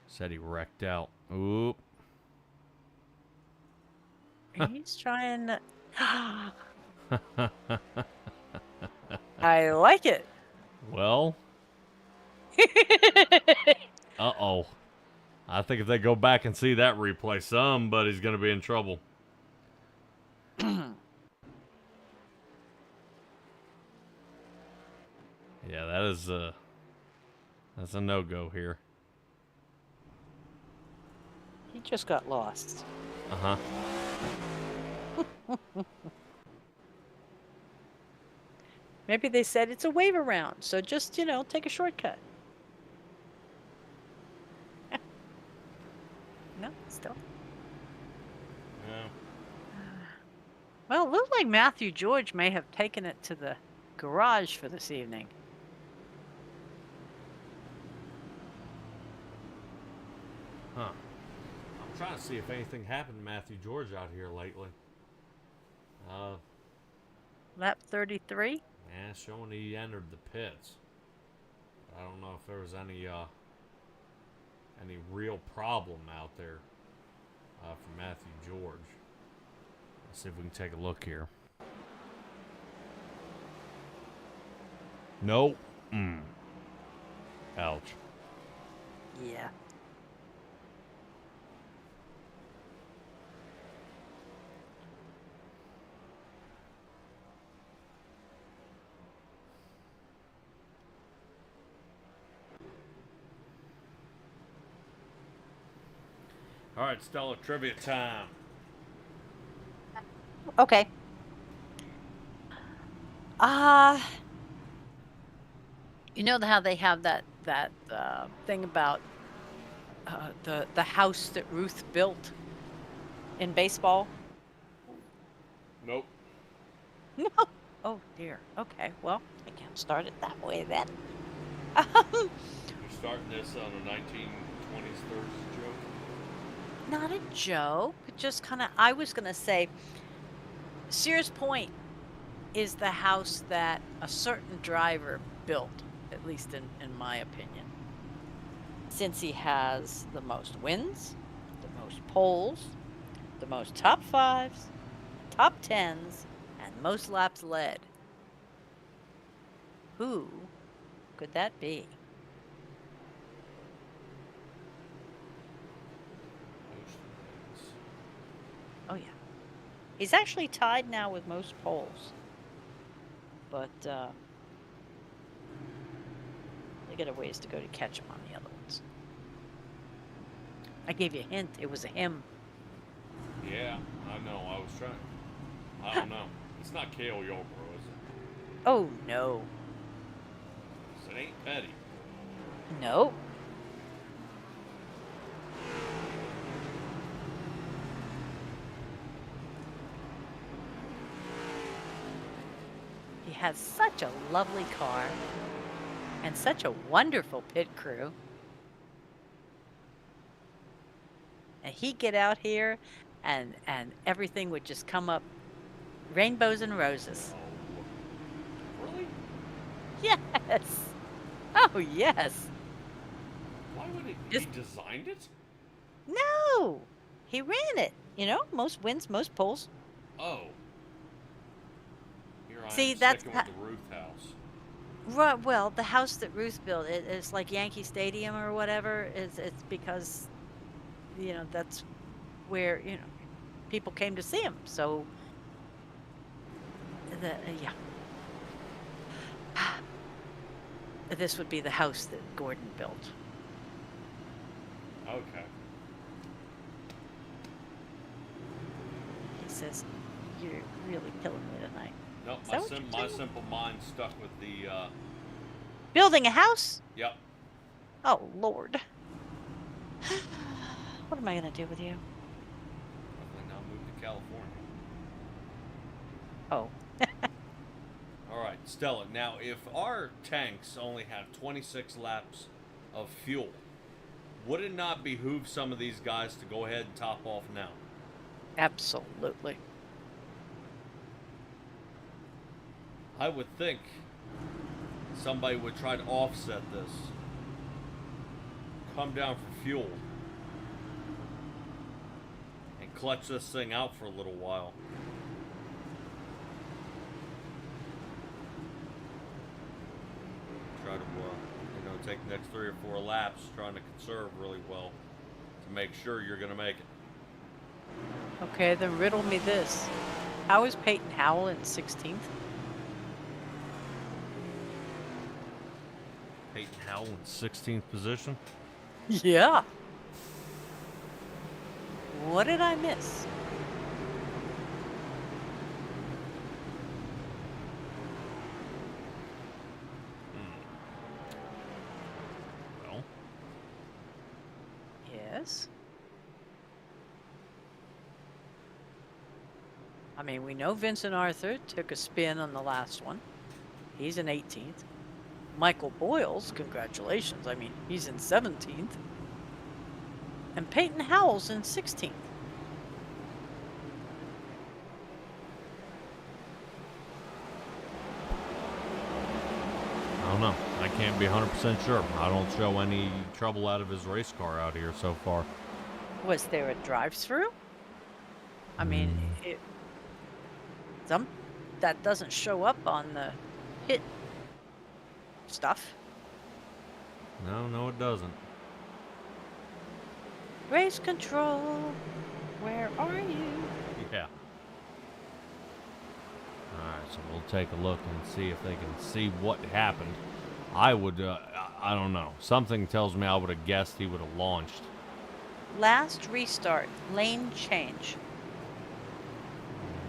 Said he wrecked out. Oop. He's trying to... I like it. Well. Uh-oh. I think if they go back and see that replay, somebody's going to be in trouble. Yeah, that's a no-go here. He just got lost. Uh-huh. Maybe they said it's a waiver round, so just, take a shortcut. No, still. Yeah. Well, it looked like Matthew George may have taken it to the garage for this evening. Huh. I'm trying to see if anything happened to Matthew George out here lately. Lap 33? Yeah, showing he entered the pits. I don't know if there was any real problem out there for Matthew George. Let's see if we can take a look here. Nope. Ouch. Yeah. All right, Stella, trivia time. Okay. You know how they have that thing about the house that Ruth built in baseball? Nope. No. Oh dear. Okay. Well, I can't start it that way then. You're starting this on a 1920s Thursday joke? Not a joke. Just kind of. I was gonna say, Sears Point is the house that a certain driver built, at least in my opinion. Since he has the most wins, the most poles, the most top fives, top tens, and most laps led. Who could that be? Oh yeah. He's actually tied now with most poles. But they got a ways to go to catch him on the other ones. I gave you a hint. It was a him. Yeah, I know. I was trying. I don't know. It's not Cale Yarborough, is it? Oh, no. It ain't Petty. No. He has such a lovely car and such a wonderful pit crew. And he'd get out here and everything would just come up rainbows and roses. Oh, really? Yes. Oh, yes. Why would he designed it? No. He ran it. You know, most wins, most poles. Oh. Here I See, am that's sticking with the Ruth house. Right. Well, the house that Ruth built, it's like Yankee Stadium or whatever. It's because, you know, that's where, you know, people came to see him. So, yeah. This would be the house that Gordon built. Okay. He says, "You're really killing me tonight." Nope, Is that what you're my saying? simple mind stuck with the, Building a house? yep. Oh, Lord. What am I going to do with you? Hopefully now move to California. Oh. All right, Stella. Now, if our tanks only have 26 laps of fuel, would it not behoove some of these guys to go ahead and top off now? Absolutely. I would think somebody would try to offset this. Come down for fuel. And clutch this thing out for a little while. Try to, take the next 3 or 4 laps trying to conserve really well to make sure you're going to make it. Okay, then riddle me this. How is Peyton Howell in 16th? Peyton Howell in 16th position. Yeah. What did I miss? Well, Yes. I mean, we know Vincent Arthur took a spin on the last one. He's in 18th. Michael Boyles, congratulations. I mean, he's in 17th. And Peyton Howell's in 16th. don't know. I can't be 100% sure. I don't show any trouble out of his race car out here so far. Was there a drive-through? I mean, some that doesn't show up on the pit stuff. No, it doesn't. Race control, where are you? Yeah. Alright, so we'll take a look and see if they can see what happened. I would, I don't know. Something tells me I would have guessed he would have launched. Last restart, lane change.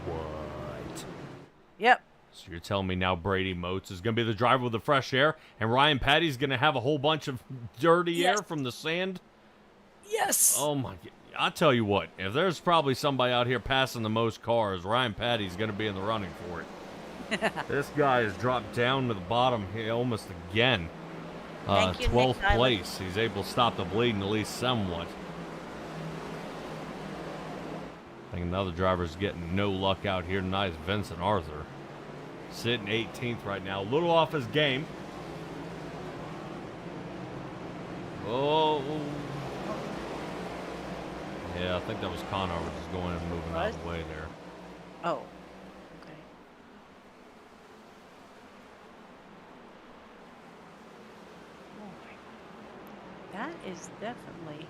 What? Yep. So you're telling me now Brady Motes is going to be the driver with the fresh air, and Ryan Patty's going to have a whole bunch of dirty air from the sand? Yes. Oh my God. I'll tell you what, if there's probably somebody out here passing the most cars, Ryan Patty's going to be in the running for it. This guy has dropped down to the bottom here almost again. Thank you, 12th Nick place. He's able to stop the bleeding at least somewhat. I think another driver's getting no luck out here tonight is Vincent Arthur. Sitting 18th right now. A little off his game. Oh. Yeah, I think that was Conover just going and moving out of the way there. Oh. Okay. Boy. That is definitely...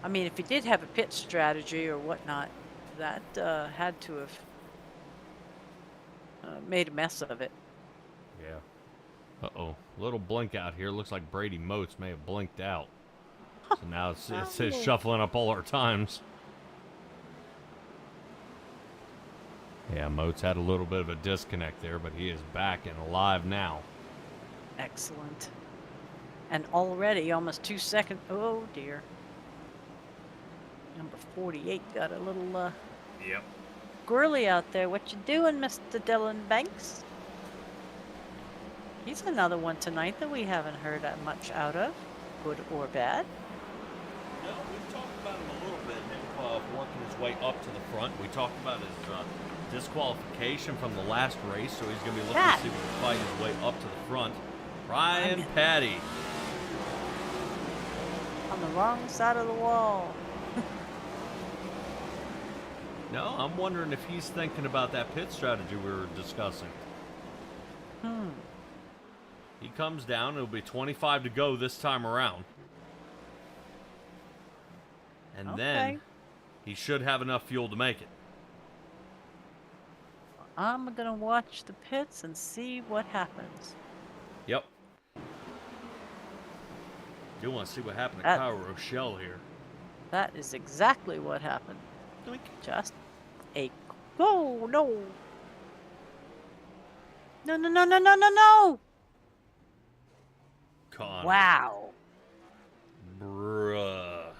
I mean, if he did have a pit strategy or whatnot, that had to have made a mess of it. Yeah. Uh-oh. Little blink out here. Looks like Brady Motes may have blinked out. So now it's shuffling up all our times. Yeah, Motes had a little bit of a disconnect there, but he is back and alive now. Excellent. And already almost 2 seconds. Oh, dear. Number 48 got a little Yep. squirrely out there. What you doing, Mr. Dylan Banks? He's another one tonight that we haven't heard that much out of, good or bad. No, we've talked about him a little bit, him working his way up to the front. We talked about his disqualification from the last race, so he's going to be looking to see if he can fight his way up to the front. Ryan Patty. On the wrong side of the wall. No, I'm wondering if he's thinking about that pit strategy we were discussing. He comes down. It'll be 25 to go this time around. And then he should have enough fuel to make it. I'm going to watch the pits and see what happens. Yep. Do want to see what happened to Kyle Rochelle here. That is exactly what happened. Doink. Just a... Oh, no. No, no, no, no, no, no, no. Connor. Wow. Bruh.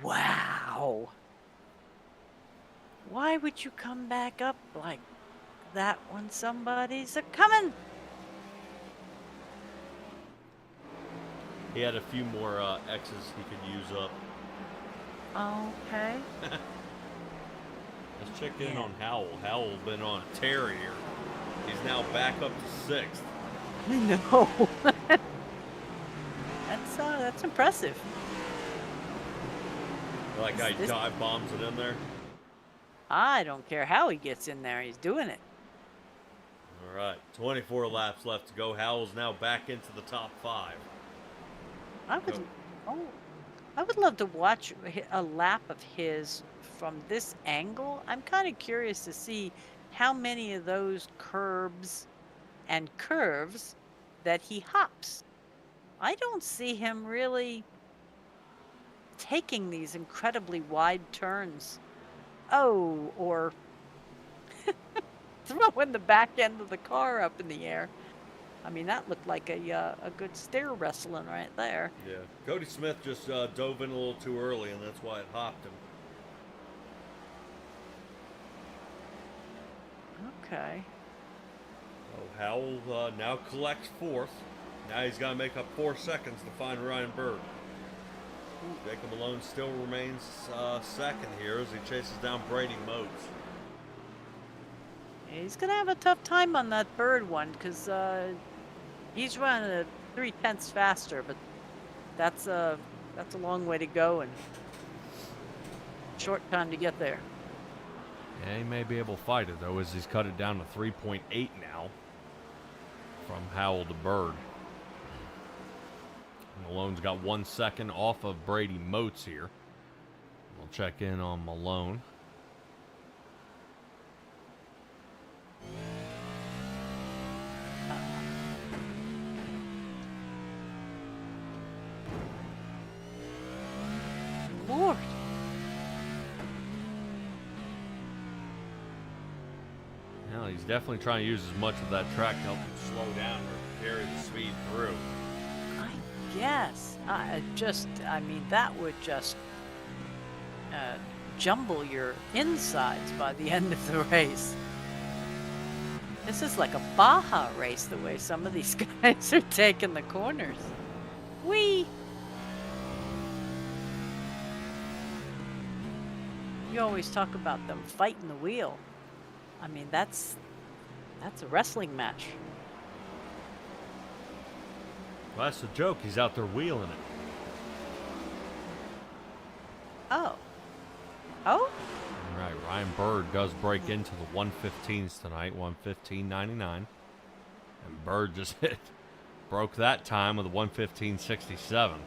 Wow. Why would you come back up like that when somebody's a-coming? He had a few more X's he could use up. Okay. Let's check in on Howell. Howell's been on a tear here. He's now back up to 6th. No. That's impressive. I like how he dive bombs it in there. I don't care how he gets in there. He's doing it. All right, 24 laps left to go. Howell's now back into the top 5. I would love to watch a lap of his from this angle. I'm kind of curious to see how many of those curbs and curves that he hops. I don't see him really taking these incredibly wide turns. Oh, or throwing the back end of the car up in the air. I mean, that looked like a good stair wrestling right there. Yeah. Cody Smith just dove in a little too early, and that's why it hopped him. Okay. Oh, Howell now collects 4th. Now he's got to make up 4 seconds to find Ryan Bird. Jacob Malone still remains 2nd here as he chases down Brady Motes. He's gonna have a tough time on that Bird one because he's running at 3/10 faster, but that's a long way to go and short time to get there. Yeah, he may be able to fight it, though, as he's cut it down to 3.8 now from Howell to Bird. Malone's got 1 second off of Brady Moats here. We'll check in on Malone. Lord. Now, he's definitely trying to use as much of that track to help him slow down or carry the speed through. I guess. I mean, that would just jumble your insides by the end of the race. This is like a Baja race, the way some of these guys are taking the corners. Whee! You always talk about them fighting the wheel. I mean, that's a wrestling match. Well, that's the joke. He's out there wheeling it. Oh. Oh? All right, Ryan Bird does break into the 115s tonight, 115.99. And Bird just broke that time with a 115.67.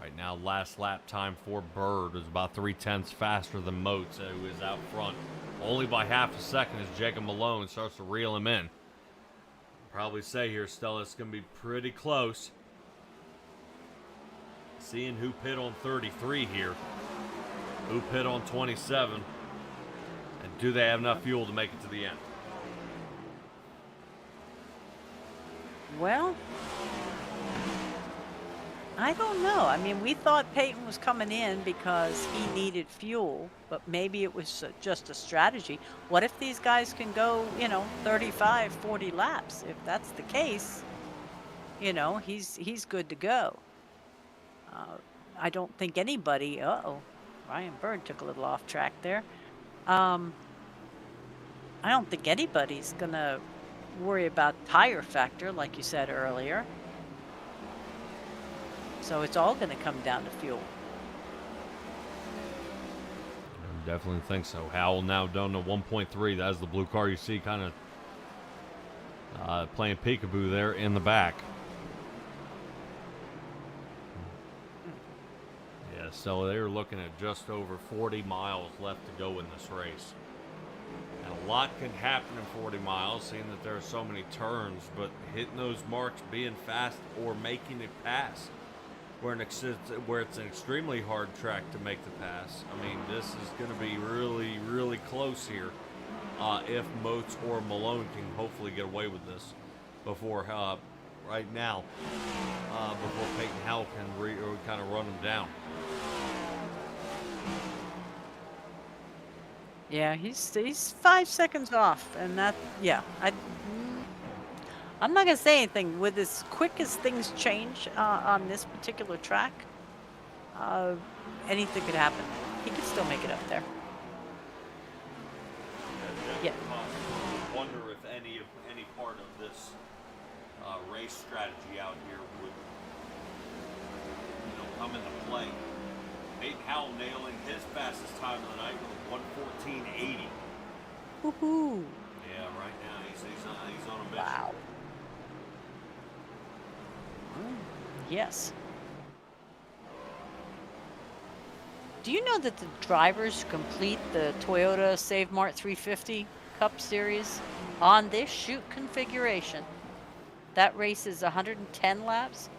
Right now, last lap time for Bird is about 3/10 faster than Moats, who is out front. Only by half a second as Jacob Malone starts to reel him in. Probably say here, Stella, it's going to be pretty close. Seeing who pit on 33 here. Who pit on 27. And do they have enough fuel to make it to the end? Well, I don't know. I mean, we thought Peyton was coming in because he needed fuel, but maybe it was just a strategy. What if these guys can go, 35, 40 laps? If that's the case, he's good to go. I don't think anybody, Ryan Bird took a little off track there. I don't think anybody's going to worry about tire factor, like you said earlier. So it's all going to come down to fuel. I definitely think so. Howell now down to 1.3. That's the blue car you see kind of playing peekaboo there in the back. Yeah, so they're looking at just over 40 miles left to go in this race. And a lot can happen in 40 miles, seeing that there are so many turns, but hitting those marks, being fast, or making it pass. Where it's an extremely hard track to make the pass. I mean, this is going to be really, really close here. If Moats or Malone can hopefully get away with this before right now, before Peyton Howell can kind of run them down. Yeah, he's 5 seconds off, and I'm not gonna say anything. With as quick as things change on this particular track, anything could happen. He could still make it up there. Yeah. I wonder if any part of this race strategy out here would come into play. Peyton Howell nailing his fastest time of the night with 1:14.80. Woohoo! Yeah, right now he's on a mission. Wow. Yes. Do you know that the drivers who complete the Toyota Save Mart 350 Cup Series on this chute configuration, that race is 110 laps,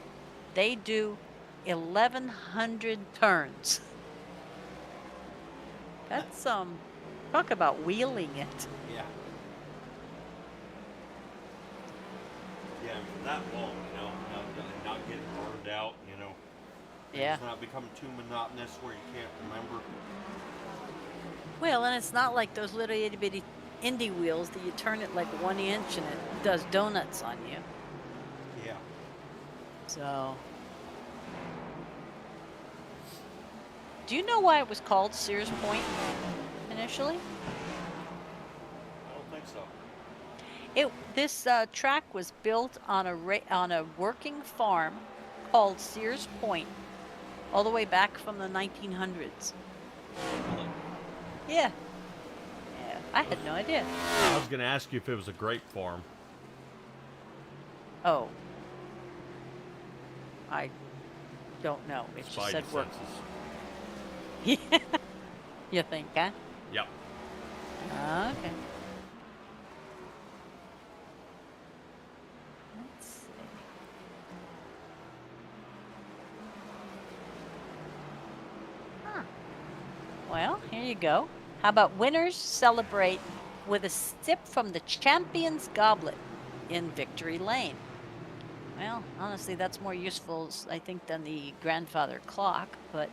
they do 1,100 turns. That's talk about wheeling it. Yeah. Yeah, for that long, not getting burned out, Yeah. It's not becoming too monotonous where you can't remember. Well, and it's not like those little itty bitty Indy wheels that you turn it like 1 inch and it does donuts on you. Yeah. So, do you know why it was called Sears Point? initially? I don't think so. This track was built on on a working farm called Sears Point, all the way back from the 1900s. Really? Yeah, yeah. I had no idea. I was going to ask you if it was a grape farm. Oh, I don't know. It just Spidey said work. senses. Yeah. You think, huh? Yep. Okay. Let's see. Huh. Well, here you go. How about winners celebrate with a sip from the champion's goblet in Victory Lane? Well, honestly, that's more useful, I think, than the grandfather clock. But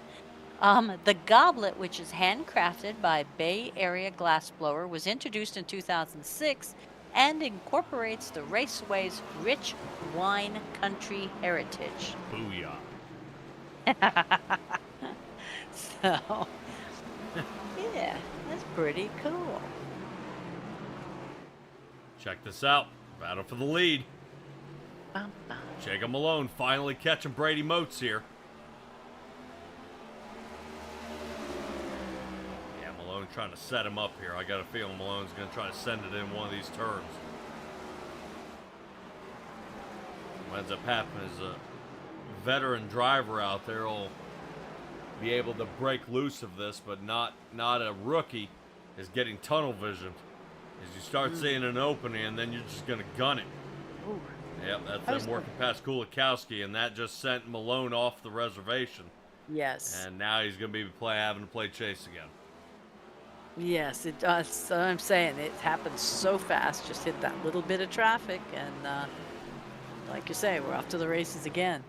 the goblet, which is handcrafted by Bay Area Glassblower, was introduced in 2006 and incorporates the raceway's rich wine country heritage. Booyah. So, yeah, that's pretty cool. Check this out. Battle for the lead. Bum, bum. Jacob Malone finally catching Brady Moats here. Yeah, Malone trying to set him up here. I got a feeling Malone's going to try to send it in one of these turns. What ends up happening is a veteran driver out there will be able to break loose of this, but not a rookie is getting tunnel vision. As you start seeing an opening, and then you're just going to gun it. Ooh. Yep, that's them working past Kulikowski, and that just sent Malone off the reservation. Yes. And now he's going to be having to play chase again. Yes, it does. So I'm saying it happens so fast. Just hit that little bit of traffic, and like you say, we're off to the races again.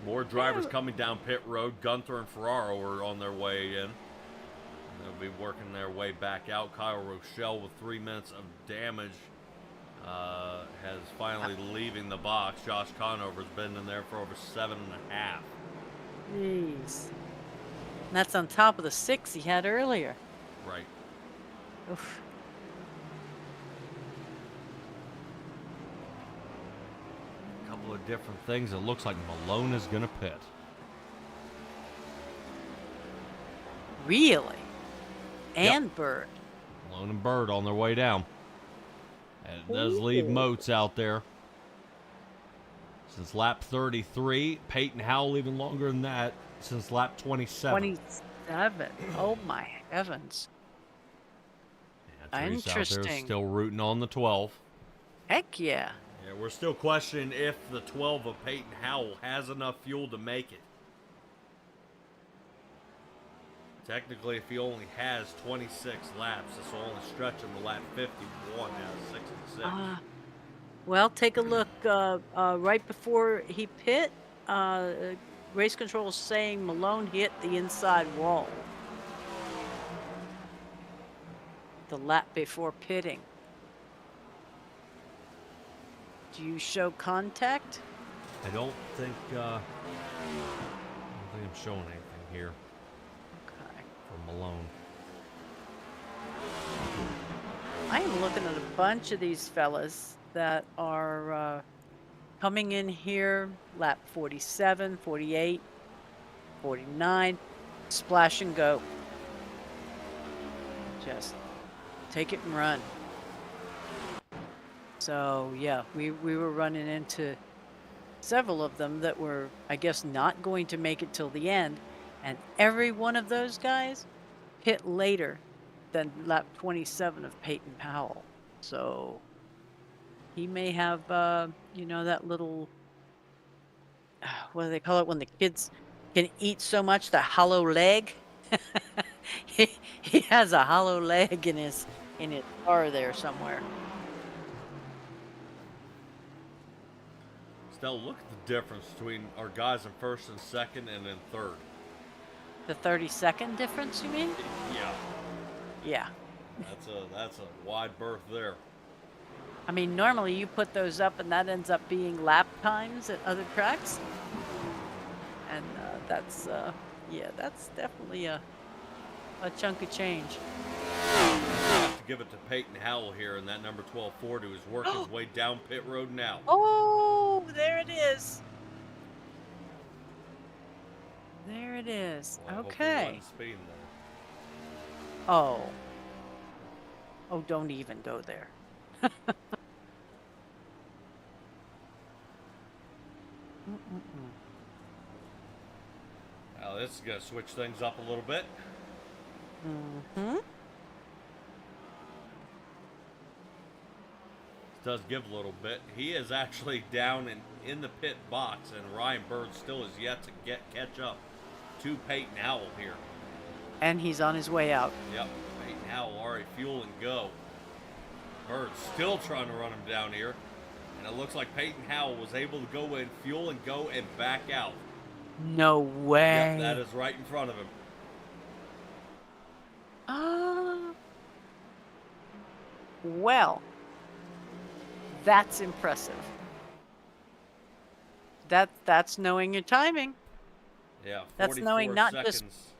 More drivers coming down pit road. Gunther and Ferraro are on their way in. They'll be working their way back out. Kyle Rochelle with 3 minutes of damage has finally leaving the box. Josh Conover's been in there for over 7.5. Jeez. And that's on top of the 6 he had earlier. Right. Oof. A couple of different things. It looks like Malone is going to pit. Really? And Yep. Bird. Malone and Bird on their way down. And it does leave Moats out there. Since lap 33, Peyton Howell even longer than that since lap 27. 27. Oh my heavens. Yeah, Teresa out there Interesting. still rooting on the 12. Heck yeah. Yeah, we're still questioning if the 12 of Peyton Howell has enough fuel to make it. Technically, if he only has 26 laps, this will only stretch him to lap 51 out of 66. Well, take a look. Right before he pit, race control is saying Malone hit the inside wall. The lap before pitting. Do you show contact? I don't think I'm showing anything here Okay. for Malone. I am looking at a bunch of these fellas that are coming in here, lap 47, 48, 49, splash and go. Just take it and run. So yeah, we were running into several of them that were, I guess, not going to make it till the end, and every one of those guys hit later than lap 27 of Peyton Powell. So he may have, you know, that little, what do they call it when the kids can eat so much, the hollow leg? he has a hollow leg in his car there somewhere. Stella, look at the difference between our guys in first and second and in third. The 30-second difference, you mean? Yeah, Yeah. that's a wide berth there. I mean, normally you put those up and that ends up being lap times at other tracks. And that's Yeah, that's definitely a chunk of change. Have to give it to Peyton Howell here in that number 12 Ford, who is working his way down pit road now. Oh, there it is. There it is. Boy, I hope he Okay. wasn't speeding there. Oh. Oh, don't even go there. Mm-mm-mm. Now this is going to switch things up a little bit. Mm-hmm. Does give a little bit. He is actually down in the pit box, and Ryan Bird still is yet to catch up to Peyton Howell here. And he's on his way out. Yep, Peyton Howell already fuel and go. Bird still trying to run him down here, and it looks like Peyton Howell was able to go in, fuel and go, and back out. No way. Yep, that is right in front of him. Well, that's impressive. That's knowing your timing. Yeah, 44 That's knowing not seconds. just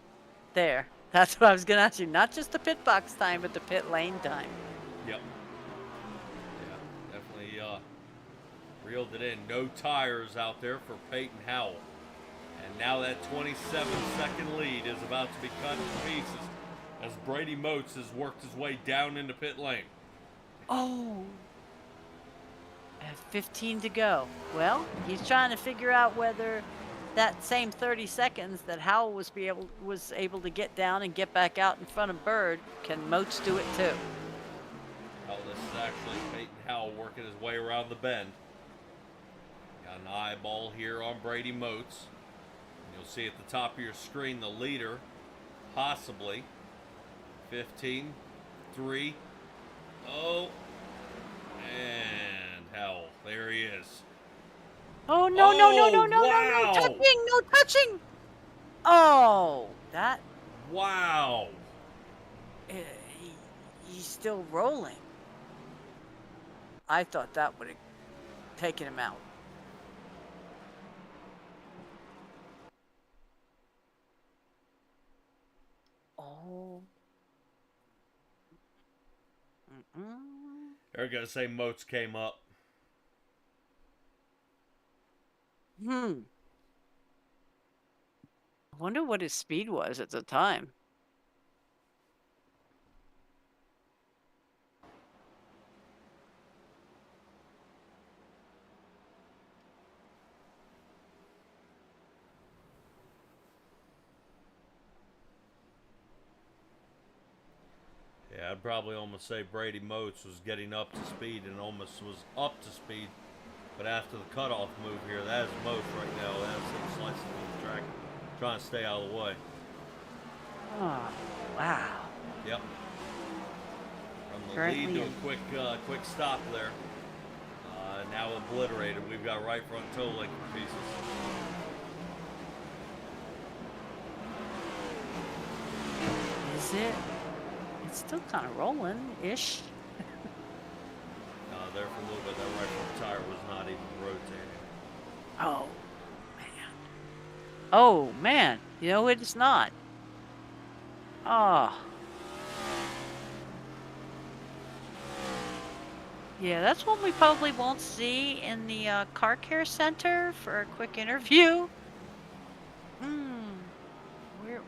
there. That's what I was gonna ask you. Not just the pit box time, but the pit lane time. Yep. Yeah, definitely reeled it in. No tires out there for Peyton Howell. And now that 27-second lead is about to be cut to pieces as Brady Motes has worked his way down into pit lane. Oh. At 15 to go. Well, he's trying to figure out whether that same 30 seconds that Howell was able to get down and get back out in front of Bird, can Motes do it too? Oh, this is actually Peyton Howell working his way around the bend. Got an eyeball here on Brady Motes. And you'll see at the top of your screen the leader, possibly. 15, 3, oh, and Howell. There he is. Oh, no, no, no, no, no, wow. no, no touching, no touching. Oh, that. Wow. He's still rolling. I thought that would have taken him out. Oh. They're going to say Motes came up. I wonder what his speed was at the time. Yeah, I'd probably almost say Brady Motes was getting up to speed and almost was up to speed. But after the cutoff move here, that is Motes right now. That is him slicing through the track, trying to stay out of the way. Oh, wow. Yep. From the lead to a quick stop there. Now obliterated. We've got right front toe link pieces. Is it? It's still kind of rolling-ish. There for a little bit, that right front tire was not even rotating. Oh, man. Oh, man. You know, it's not. Oh. Yeah, that's one we probably won't see in the car care center for a quick interview.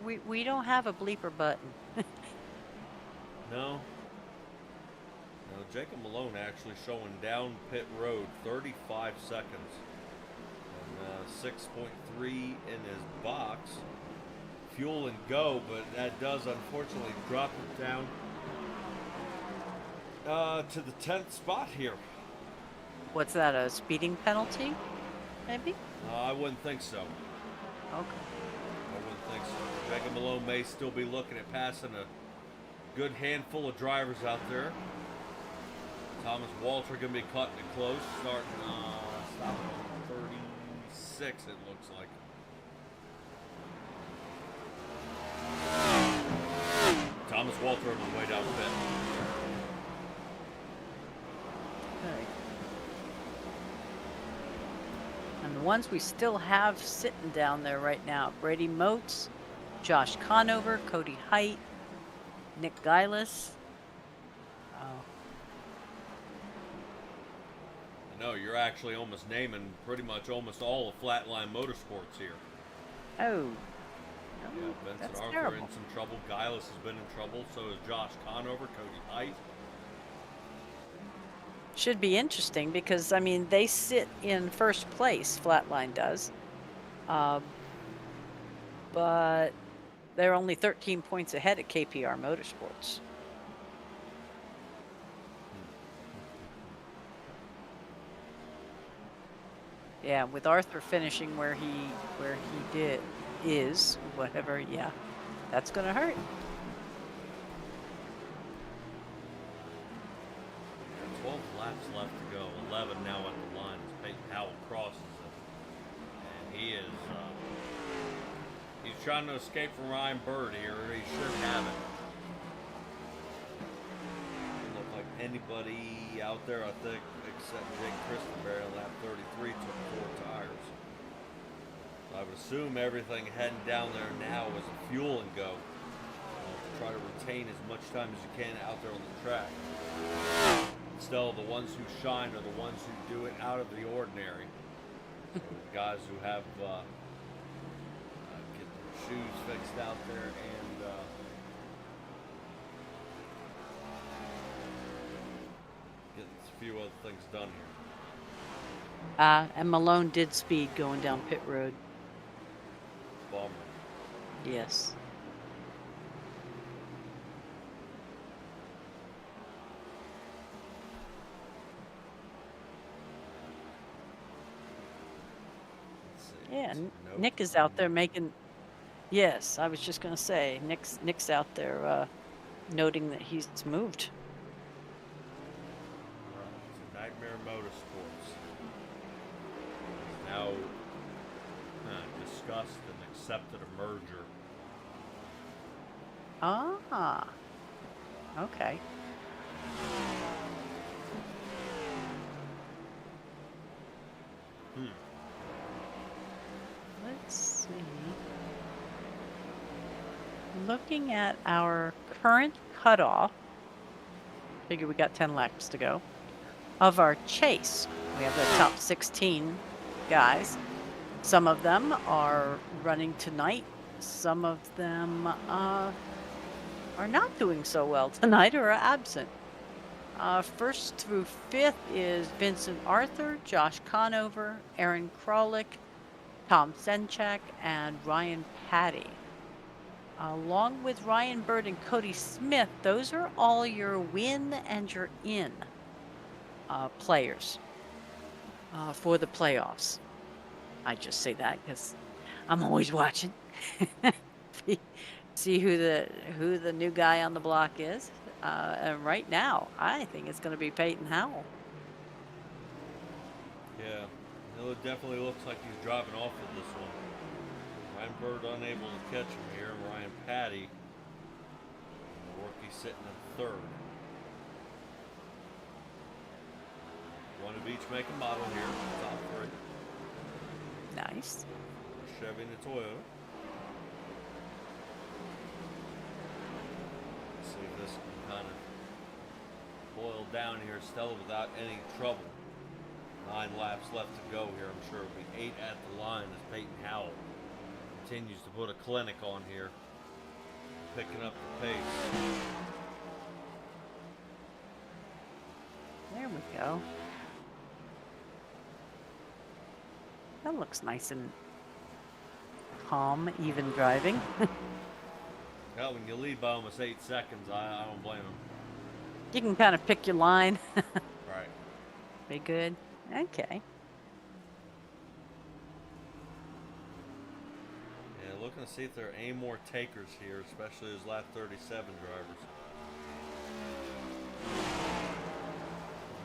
We don't have a bleeper button. No. No, Jacob Malone actually showing down pit road 35 seconds. And 6.3 in his box. Fuel and go, but that does unfortunately drop it down to the 10th spot here. What's that, a speeding penalty, maybe? I wouldn't think so. Okay. I wouldn't think so. Jacob Malone may still be looking at passing a good handful of drivers out there. Thomas Walter going to be cutting it close, starting stopping on 36, it looks like. Thomas Walter on his way down the pit. Okay. And the ones we still have sitting down there right now, Brady Motes, Josh Conover, Cody Height, Nick Geilis. Oh, No, you're actually almost naming pretty much almost all of Flatline Motorsports here. oh, Yeah, Vincent that's Arthur terrible. in some trouble. Geilis has been in trouble. So is Josh Conover, Cody Height. Should be interesting because, I mean, they sit in first place, Flatline does. But they're only 13 points ahead at KPR Motorsports. Yeah, with Arthur finishing where he is, whatever, yeah, that's gonna hurt. 12 laps left to go. 11 now at the line as Peyton Howell crosses it. And he is, he's trying to escape from Ryan Bird here. He should have it. Doesn't look like anybody out there, I think, except Jake Christenberry on lap 33 took 4 tires. So I would assume everything heading down there now is a fuel and go. To try to retain as much time as you can out there on the track. Still, the ones who shine are the ones who do it out of the ordinary. So the guys who have get their shoes fixed out there and get a few other things done here. And Malone did speed going down pit road. Bummer. Yes. Let's see. Yeah, Nope. Nick is out there making. Yes, I was just gonna say Nick's out there noting that he's moved. So Nightmare Motorsports now discussed and accepted a merger. Ah, okay. Let's see. Looking at our current cutoff, figure we got 10 laps to go, of our chase. We have the top 16 guys. Some of them are running tonight. Some of them are not doing so well tonight or are absent. First through fifth is Vincent Arthur, Josh Conover, Aaron Krolick, Tom Senchak, and Ryan Patty. Along with Ryan Bird and Cody Smith, those are all your win and your in players for the playoffs. I just say that because I'm always watching. See who the new guy on the block is. And right now, I think it's going to be Peyton Howell. Yeah, it definitely looks like he's driving off of this one. Ryan Bird unable to catch him here, and Ryan Patty, the rookie, sitting in third. One of each make and model here, top three. Nice. A Chevy and a Toyota. Let's see if this can kind of boil down here still without any trouble. 9 laps left to go here. I'm sure it'll be 8 at the line as Peyton Howell continues to put a clinic on here, picking up the pace. There we go. That looks nice and calm, even driving. Well, when you lead by almost 8 seconds, I don't blame him. You can kind of pick your line. Right. Be good. Okay. Yeah, looking to see if there are any more takers here, especially as lap 37 drivers.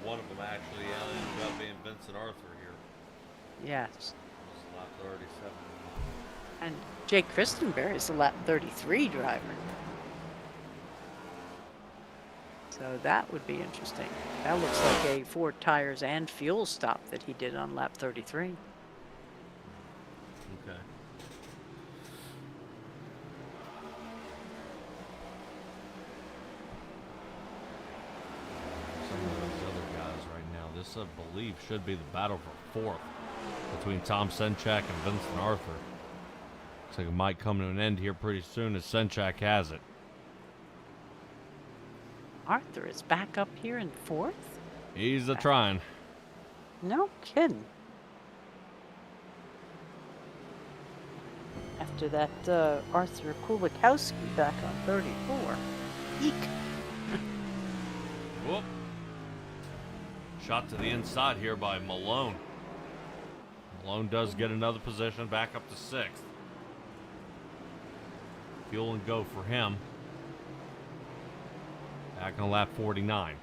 One of them actually ended up being Vincent Arthur here. Yes. This is lap 37. And Jake Christenberry is a lap 33 driver. So that would be interesting. That looks like a 4 tires and fuel stop that he did on lap 33. Okay. some of those other guys right now. This, I believe, should be the battle for fourth between Tom Senchak and Vincent Arthur. Looks like it might come to an end here pretty soon as Senchak has it. Arthur is back up here in fourth? He's trying. No kidding. After that Arthur Kulikowski back on 34. Eek. Whoop. Shot to the inside here by Malone. Malone does get another position back up to sixth. Fuel and go for him. Back on lap 49.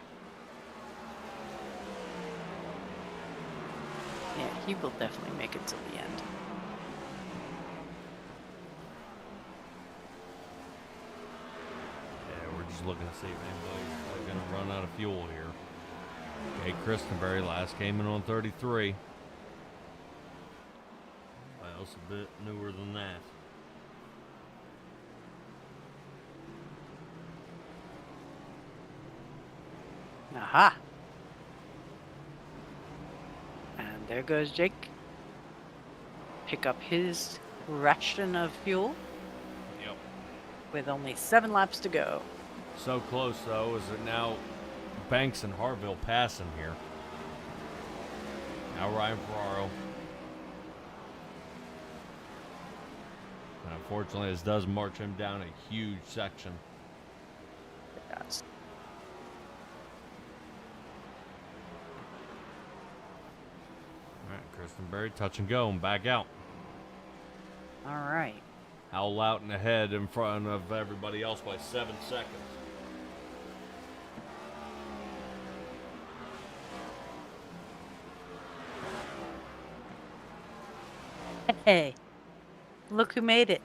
Yeah, he will definitely make it to the end. Yeah, we're just looking to see if anybody's going to run out of fuel here. Okay, Christenberry last came in on 33. Well, it's a bit newer than that. Aha! And there goes Jake. Pick up his ration of fuel Yep. with only 7 laps to go. So close, though, is it now Banks and Harville passing here. Now Ryan Ferraro. And unfortunately, this does march him down a huge section. Yes. All right, Christenberry, touch and go and back out. All right. Howell out and ahead in front of everybody else by 7 seconds. Hey, look who made it.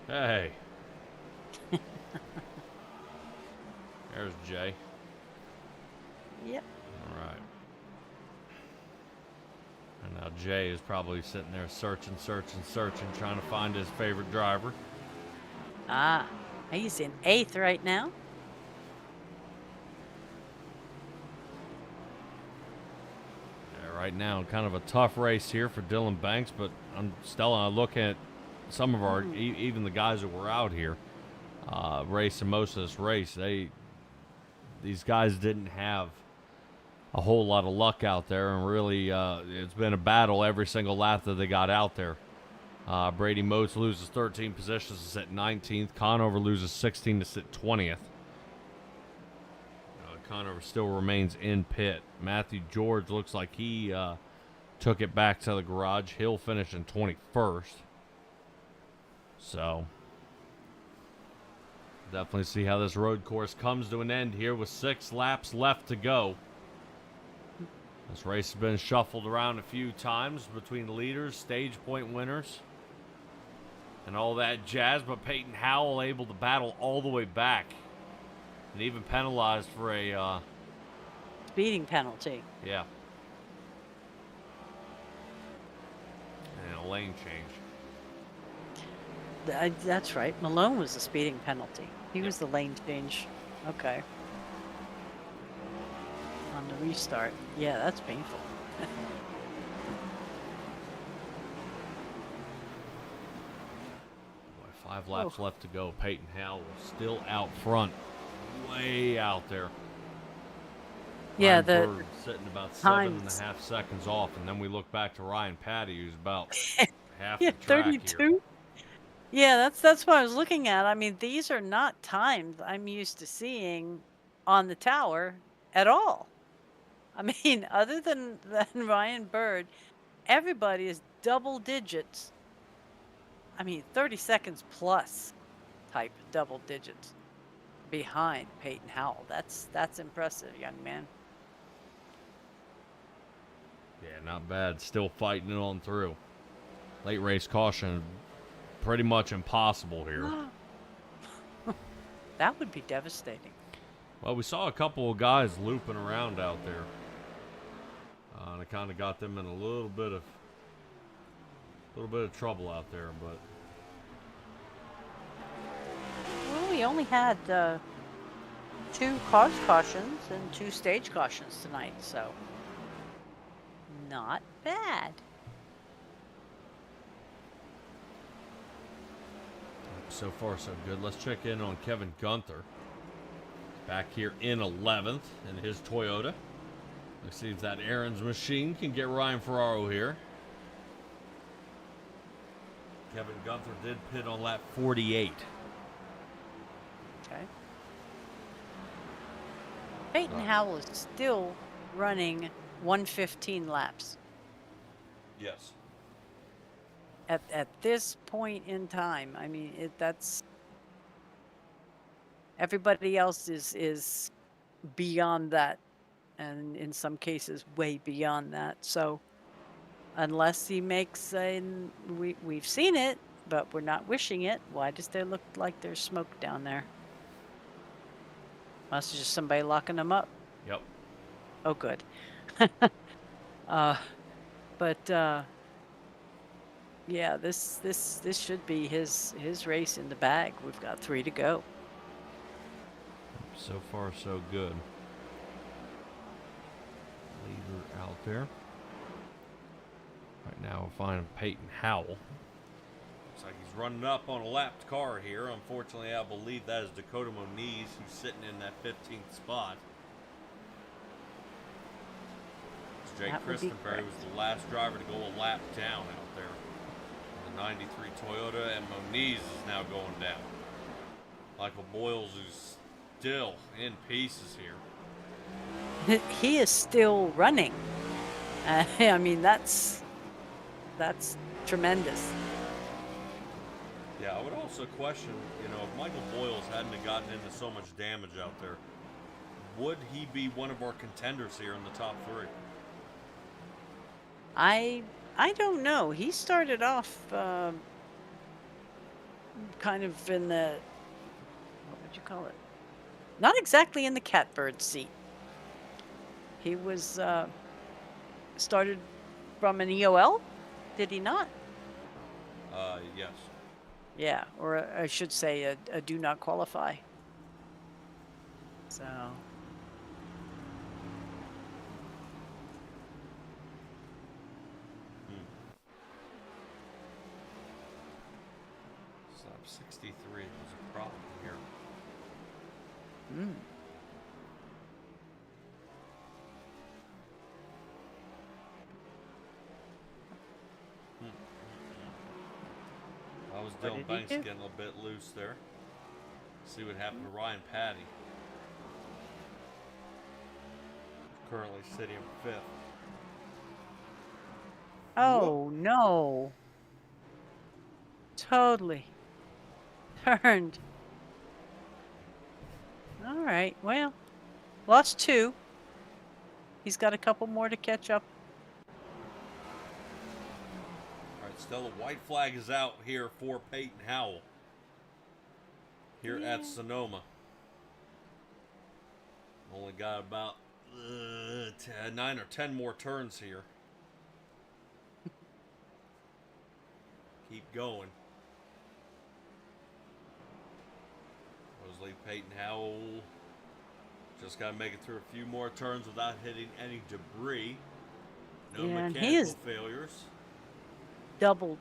Hey. There's Jay. Yep. All right. And now Jay is probably sitting there searching, trying to find his favorite driver. Ah, he's in 8th right now. Yeah, right now, kind of a tough race here for Dylan Banks, but I'm still looking at some of our, even the guys that were out here racing most of this race. These guys didn't have a whole lot of luck out there, and really it's been a battle every single lap that they got out there. Brady Motes loses 13 positions to sit 19th. Conover loses 16 to sit 20th. Conover still remains in pit. Matthew George looks like he took it back to the garage. He'll finish in 21st. So definitely see how this road course comes to an end here with 6 laps left to go. This race has been shuffled around a few times between leaders, stage point winners, and all that jazz, but Peyton Howell able to battle all the way back and even penalized for a Speeding penalty. yeah, and a lane change. That's right. Malone was the speeding penalty. He was the lane change. Okay. On the restart. Yeah, that's painful. Boy, 5 laps left to go. Peyton Howell still out front. Way out there. Yeah, Ryan the Bird sitting about times. 7.5 seconds off, and then we look back to Ryan Patty, who's about half Yeah, the track 32. here. Yeah, that's what I was looking at. I mean, these are not times I'm used to seeing on the tower at all. I mean, other than Ryan Bird, everybody is double digits. I mean, 30 seconds plus type double digits behind Peyton Howell. That's impressive, young man. Yeah, not bad. Still fighting it on through. Late race caution, pretty much impossible here. That would be devastating. Well, we saw a couple of guys looping around out there. And it kind of got them in a little bit of trouble out there, but Well, we only had 2 cause cautions and 2 stage cautions tonight, so not bad. So far, so good. Let's check in on Kevin Gunther. Back here in 11th in his Toyota. Let's see if that Aaron's machine can get Ryan Ferraro here. Kevin Gunther did pit on lap 48. Okay. Peyton Howell is still running 115 laps. Yes. At this point in time. I mean, that's everybody else is beyond that, and in some cases way beyond that. So unless he makes we've seen it, but we're not wishing it. Why does there look like there's smoke down there? Must be just somebody locking them up. Yep. Oh, good. Yeah, this should be his race in the bag. We've got 3 to go. So far, so good. Leader out there. Right now, we're finding Peyton Howell. Looks like he's running up on a lapped car here. Unfortunately, I believe that is Dakota Moniz, who's sitting in that 15th spot. Jake Christenberry was the last driver to go a lap down out there. The 93 Toyota, and Moniz is now going down. Michael Boyles is still in pieces here. He is still running. I mean, that's tremendous. Yeah, I would also question, if Michael Boyles hadn't have gotten into so much damage out there, would he be one of our contenders here in the top 3? I don't know. He started off kind of in the, what would you call it? Not exactly in the catbird seat. He was started from an EOL, did he not? Yes. Yeah, or I should say a do not qualify. So. Stop 63 was a problem here. I was Dylan Banks getting a bit loose there. See what happened to Ryan Patty. Currently sitting in 5th. Oh, no. Totally turned. All right, well, lost 2. He's got a couple more to catch up. All right, still a white flag is out here for Peyton Howell here at Sonoma. Only got about 9 or 10 more turns here. Keep going. Rosalie Peyton Howell just got to make it through a few more turns without hitting any debris. No mechanical failures. Doubled.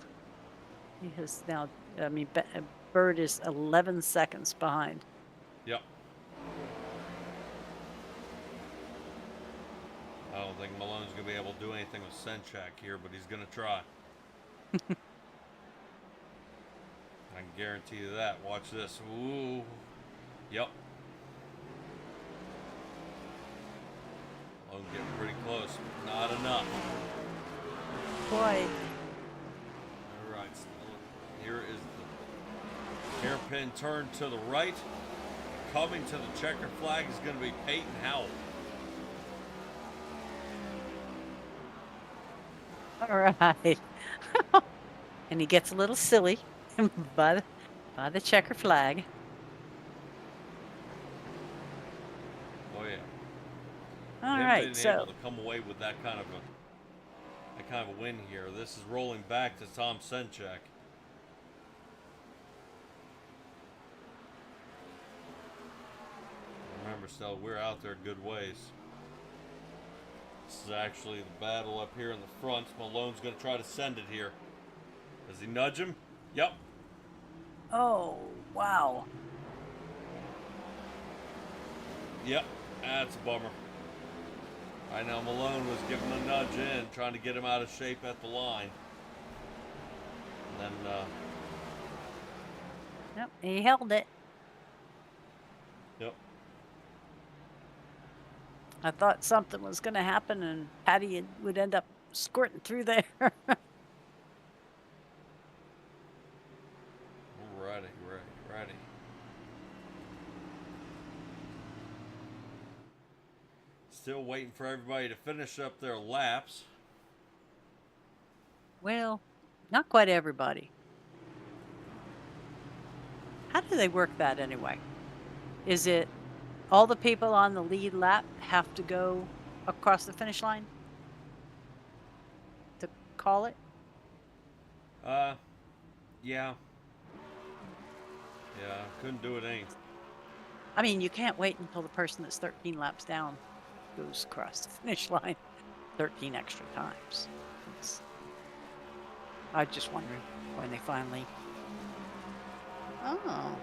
He has now, I mean, Bird is 11 seconds behind. Yep. I don't think Malone's going to be able to do anything with Senchak here, but he's going to try. I can guarantee you that. Watch this. Ooh. Yep. Malone getting pretty close. Not enough. Boy. All right. Here is the hairpin turn to the right. Coming to the checkered flag is going to be Peyton Howell. All right. And he gets a little silly by the checker flag. Oh yeah. All right, so able to come away with that kind of a win here. This is rolling back to Tom Senchak. Remember, driver still. We're out there a good ways. This is actually the battle up here in the front. Malone's going to try to send it here. Does he nudge him? Yep. Oh, wow. Yep. That's a bummer. I know Malone was giving a nudge in, trying to get him out of shape at the line. And then, Yep, he held it. yep. I thought something was going to happen and Patty would end up squirting through there. Righty. Still waiting for everybody to finish up their laps. Well, not quite everybody. How do they work that anyway? Is it all the people on the lead lap have to go across the finish line to call it? Yeah. Yeah, couldn't do it any. I mean, you can't wait until the person that's 13 laps down goes across the finish line 13 extra times. I was just wondering when they finally. Oh.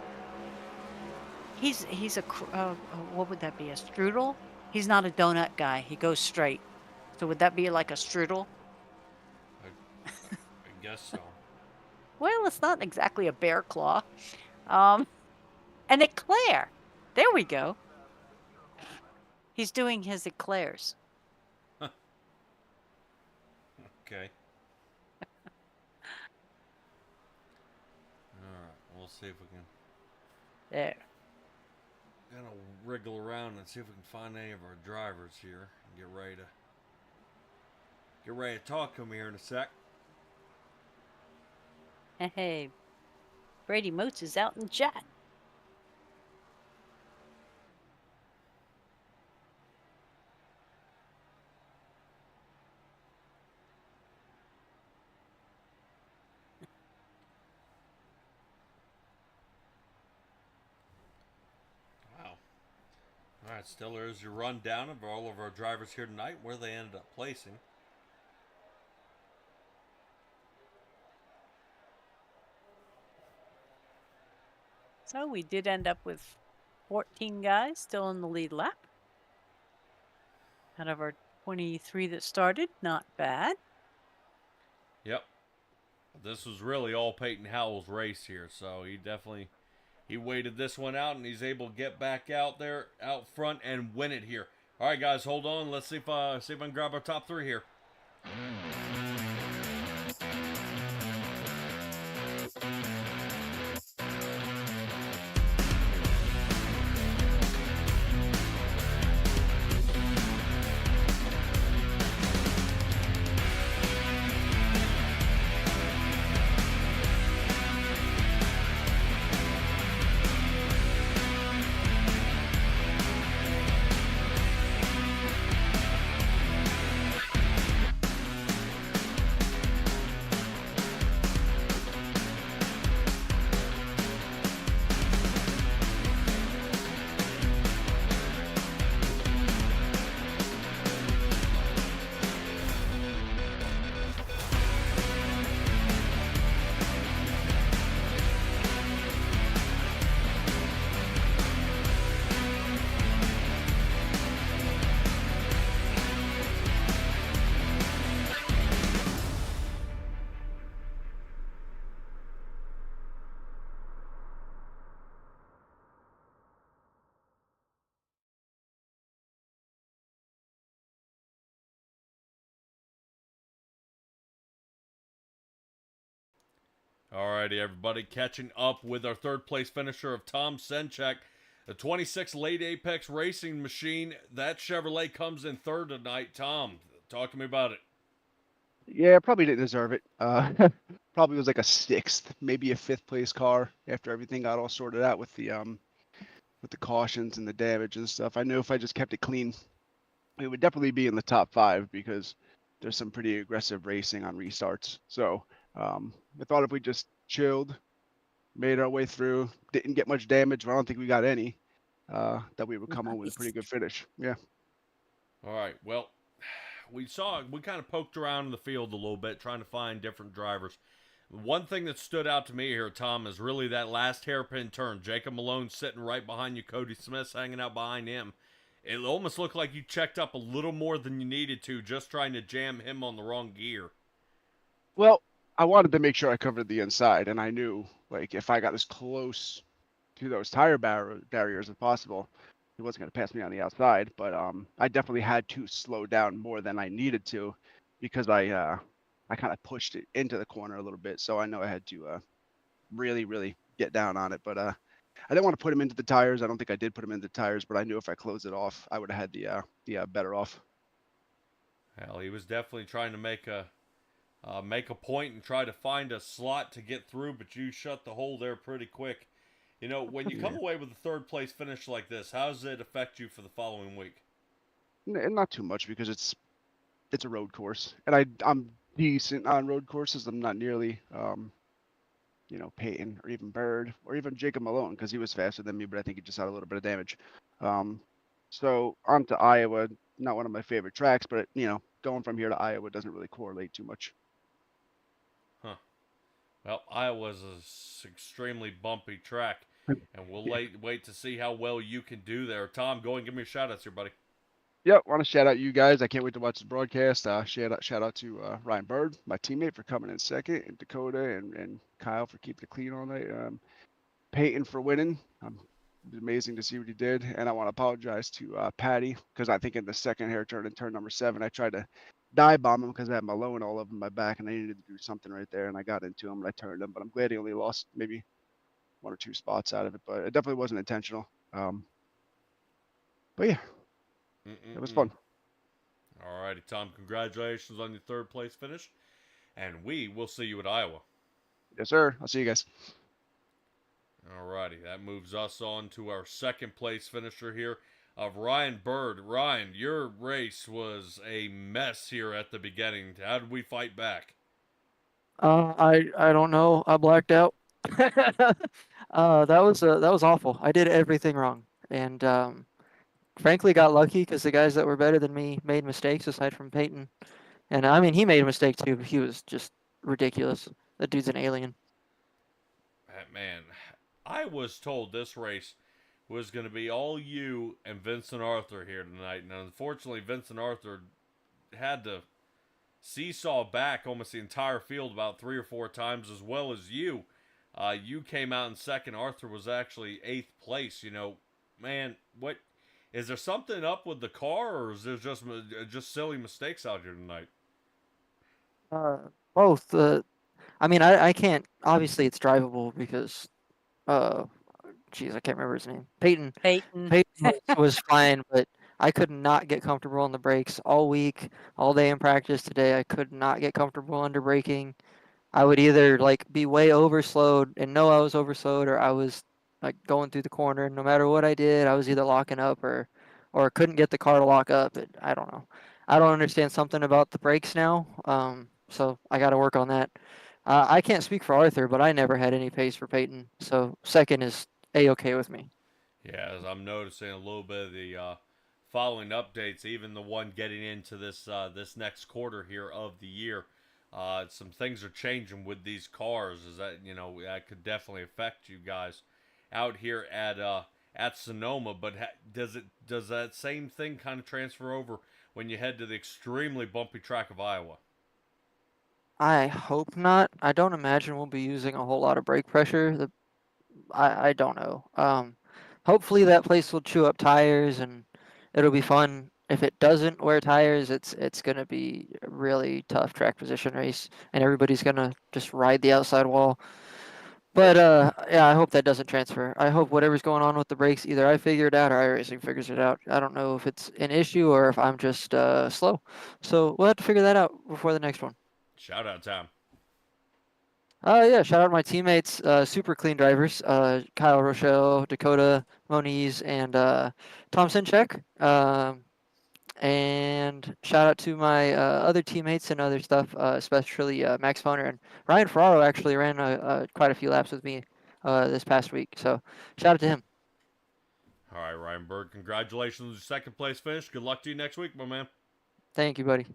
He's a what would that be? A strudel? He's not a donut guy. He goes straight. So would that be like a strudel? I guess so. Well, it's not exactly a bear claw. An eclair. There we go. He's doing his eclairs. Okay. Alright, we'll see if we can. There. Gonna wriggle around and see if we can find any of our drivers here and get ready to talk to them here in a sec. Hey, Brady Moats is out in chat. Wow. Alright, still there's your rundown of all of our drivers here tonight, where they ended up placing. So we did end up with 14 guys still in the lead lap. Out of our 23 that started, not bad. Yep. This was really all Peyton Howell's race here, so he waited this one out, and he's able to get back out there, out front, and win it here. All right, guys, hold on. Let's see if I can grab our top three here. Alrighty, everybody, catching up with our third place finisher of Tom Senchek, the 26 late Apex Racing machine. That Chevrolet comes in third tonight. Tom, talk to me about it. Yeah, probably didn't deserve it. Probably was like a sixth, maybe a fifth place car after everything got all sorted out with the cautions and the damage and stuff. I knew if I just kept it clean, it would definitely be in the top 5 because there's some pretty aggressive racing on restarts. So I thought if we just chilled, made our way through, didn't get much damage, but I don't think we got any. that we would come home with a pretty good finish. Yeah. All right. Well, we kind of poked around in the field a little bit trying to find different drivers. One thing that stood out to me here, Tom, is really that last hairpin turn. Jacob Malone sitting right behind you, Cody Smith's hanging out behind him. It almost looked like you checked up a little more than you needed to, just trying to jam him on the wrong gear. Well, I wanted to make sure I covered the inside, and I knew like if I got as close to those tire barriers as possible, he wasn't going to pass me on the outside. But I definitely had to slow down more than I needed to because I kind of pushed it into the corner a little bit. So I know I had to really get down on it. But I didn't want to put him into the tires. I don't think I did put him into the tires, but I knew if I closed it off, I would have had the better off. Hell, he was definitely trying to make a point and try to find a slot to get through, but you shut the hole there pretty quick. You know, when you come away with a third place finish like this, how does it affect you for the following week? Not too much because it's a road course, and I'm decent on road courses. I'm not nearly Peyton or even Bird or even Jacob Malone because he was faster than me, but I think he just had a little bit of damage. So on to Iowa, not one of my favorite tracks, but going from here to Iowa doesn't really correlate too much. Huh. Well, Iowa's an extremely bumpy track, and we'll wait to see how well you can do there. Tom, go and give me a shout out here, buddy. Yep, want to shout out you guys. I can't wait to watch the broadcast. Shout out to Ryan Bird, my teammate, for coming in second, and Dakota and Kyle for keeping it clean all night. Peyton for winning. It was amazing to see what he did, and I want to apologize to Patty because I think in the second hair turn in turn number 7, I tried to dive bomb him because I had Malone all over my back, and I needed to do something right there, and I got into him and I turned him. But I'm glad he only lost maybe 1 or 2 spots out of it, but it definitely wasn't intentional. But yeah. It was fun. All righty, Tom. Congratulations on your third place finish. And we will see you at Iowa. Yes, sir. I'll see you guys. All righty. That moves us on to our second place finisher here of Ryan Bird. Ryan, your race was a mess here at the beginning. How did we fight back? I don't know. I blacked out. That was awful. I did everything wrong, and frankly got lucky because the guys that were better than me made mistakes aside from Peyton. And I mean, he made a mistake too, but he was just ridiculous. That dude's an alien. Man, I was told this race was going to be all you and Vincent Arthur here tonight. And unfortunately, Vincent Arthur had to seesaw back almost the entire field about 3 or 4 times, as well as you. You came out in second. Arthur was actually 8th place. Man, what... Is there something up with the car, or is there just silly mistakes out here tonight? Both. I mean, I can't. Obviously, it's drivable because, I can't remember his name. Peyton was fine, but I could not get comfortable on the brakes all week, all day in practice today. I could not get comfortable under braking. I would either be way overslowed and know I was overslowed, or I was going through the corner. No matter what I did, I was either locking up or couldn't get the car to lock up. I don't know. I don't understand something about the brakes now. So I got to work on that. I can't speak for Arthur, but I never had any pace for Peyton. So second is A-okay with me. Yeah, as I'm noticing a little bit of the following updates, even the one getting into this next quarter here of the year. Some things are changing with these cars. Is that that could definitely affect you guys out here at Sonoma. But does that same thing kind of transfer over when you head to the extremely bumpy track of Iowa? I hope not. I don't imagine we'll be using a whole lot of brake pressure. I don't know. Hopefully that place will chew up tires and it'll be fun. If it doesn't wear tires, it's gonna be a really tough track position race, and everybody's gonna just ride the outside wall. But yeah, I hope that doesn't transfer. I hope whatever's going on with the brakes, either I figure it out or iRacing figures it out. I don't know if it's an issue or if I'm just slow. So we'll have to figure that out before the next one. Shout out, Tom. Yeah, shout out to my teammates, super clean drivers, Kyle Rochelle, Dakota Moniz, and Tom Sinchek. And shout out to my other teammates and other stuff, especially Max Foner and Ryan Ferraro actually ran quite a few laps with me this past week. So shout out to him. All right, Ryan Bird, congratulations on your second place finish. Good luck to you next week, my man. Thank you, buddy.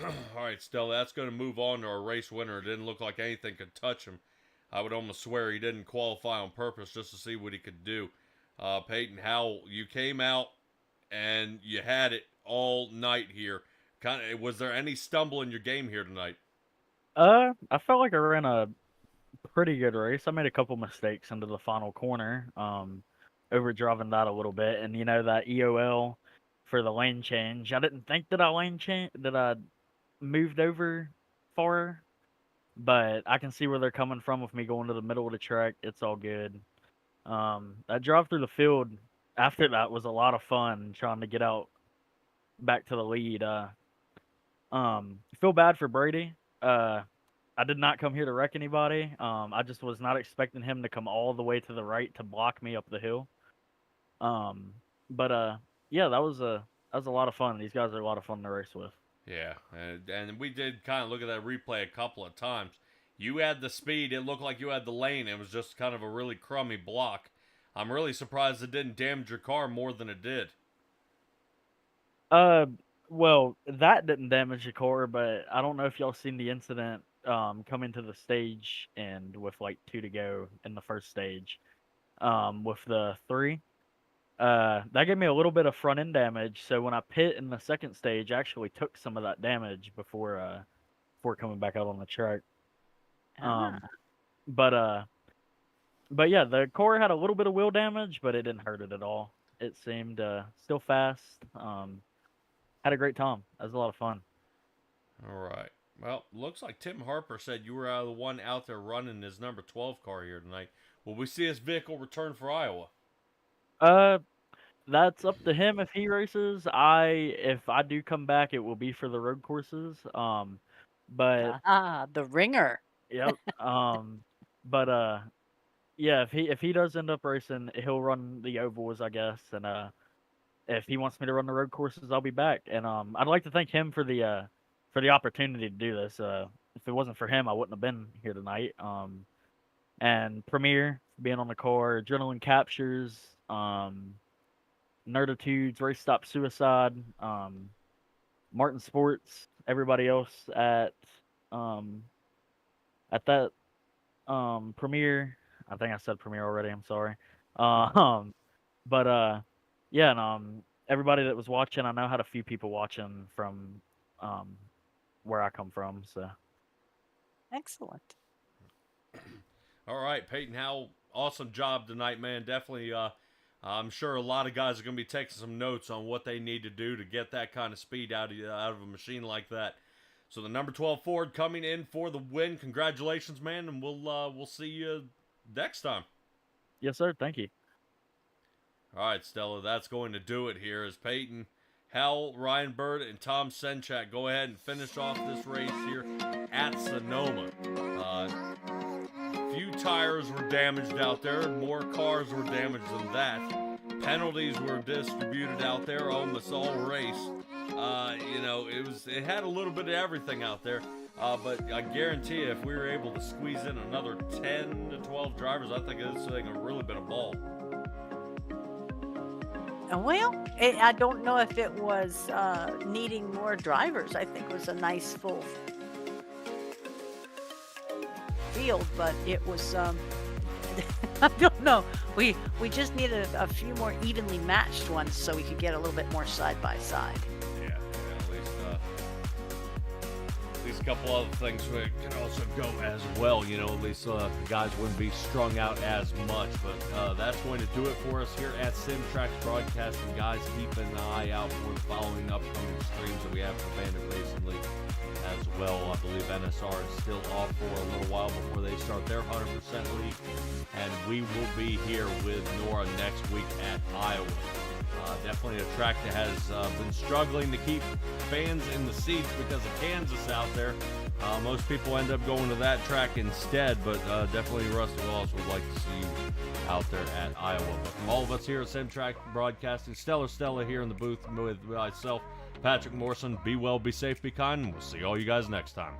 All right, Stella, that's going to move on to our race winner. It didn't look like anything could touch him. I would almost swear he didn't qualify on purpose just to see what he could do. Peyton Howell, you came out and you had it all night here. Was there any stumble in your game here tonight? I felt like I ran a pretty good race. I made a couple mistakes into the final corner, overdriving that a little bit, and that EOL for the lane change. I didn't think that I moved over far, but I can see where they're coming from with me going to the middle of the track. It's all good. That drive through the field after that was a lot of fun, trying to get out back to the lead. Feel bad for Brady. I did not come here to wreck anybody. I just was not expecting him to come all the way to the right to block me up the hill. Yeah, that was a lot of fun. These guys are a lot of fun to race with. Yeah, and we did kind of look at that replay a couple of times. You had the speed. It looked like you had the lane. It was just kind of a really crummy block. I'm really surprised it didn't damage your car more than it did. Well, that didn't damage the car, but I don't know if y'all seen the incident coming to the stage and with like 2 to go in the first stage with the 3. That gave me a little bit of front end damage, so when I pit in the second stage, I actually took some of that damage before coming back out on the track. But yeah, the car had a little bit of wheel damage, but it didn't hurt it at all. It seemed still fast. Had a great time. That was a lot of fun. All right. Well, looks like Tim Harper said you were the one out there running his number 12 car here tonight. Will we see his vehicle return for Iowa? That's up to him if he races. If I do come back, it will be for the road courses. But the ringer. Yep. Yeah, if he does end up racing, he'll run the ovals, I guess, and if he wants me to run the road courses, I'll be back. And I'd like to thank him for the opportunity to do this. If it wasn't for him, I wouldn't have been here tonight. And Premier being on the car, Adrenaline Captures, Nerditudes, Race Stop Suicide, Martin Sports, everybody else at that Premier. I think I said Premier already. I'm sorry. Yeah, and everybody that was watching, I know had a few people watching from where I come from. So excellent. All right, Peyton Howell, awesome job tonight, man. Definitely. I'm sure a lot of guys are going to be taking some notes on what they need to do to get that kind of speed out of a machine like that. So the number 12 Ford coming in for the win. Congratulations, man, and we'll see you next time. Yes, sir. Thank you. All right, Stella, that's going to do it here as Peyton Howell, Ryan Bird, and Tom Senchak go ahead and finish off this race here at Sonoma. Few tires were damaged out there. More cars were damaged than that. Penalties were distributed out there almost all race. It had a little bit of everything out there. But I guarantee you, if we were able to squeeze in another 10 to 12 drivers, I think this thing would really been a ball. Well, I don't know if it was needing more drivers. I think it was a nice full field, but it was I don't know. We just needed a few more evenly matched ones so we could get a little bit more side by side. Yeah, at least a couple other things can also go as well. At least the guys wouldn't be strung out as much. But that's going to do it for us here at SimTrack Broadcasting. Guys, keep an eye out for the following upcoming streams that we have for Bandit Racing League as well. I believe NSR is still off for a little while before they start their 100% league. And we will be here with NORA next week at Iowa. Definitely a track that has been struggling to keep fans in the seats because of Kansas out there. Most people end up going to that track instead, but definitely Rusty Wallace would like to see you out there at Iowa. But from all of us here at SimTrack Broadcasting, Stella here in the booth with myself, Patrick Morrison. Be well, be safe, be kind, and we'll see all you guys next time.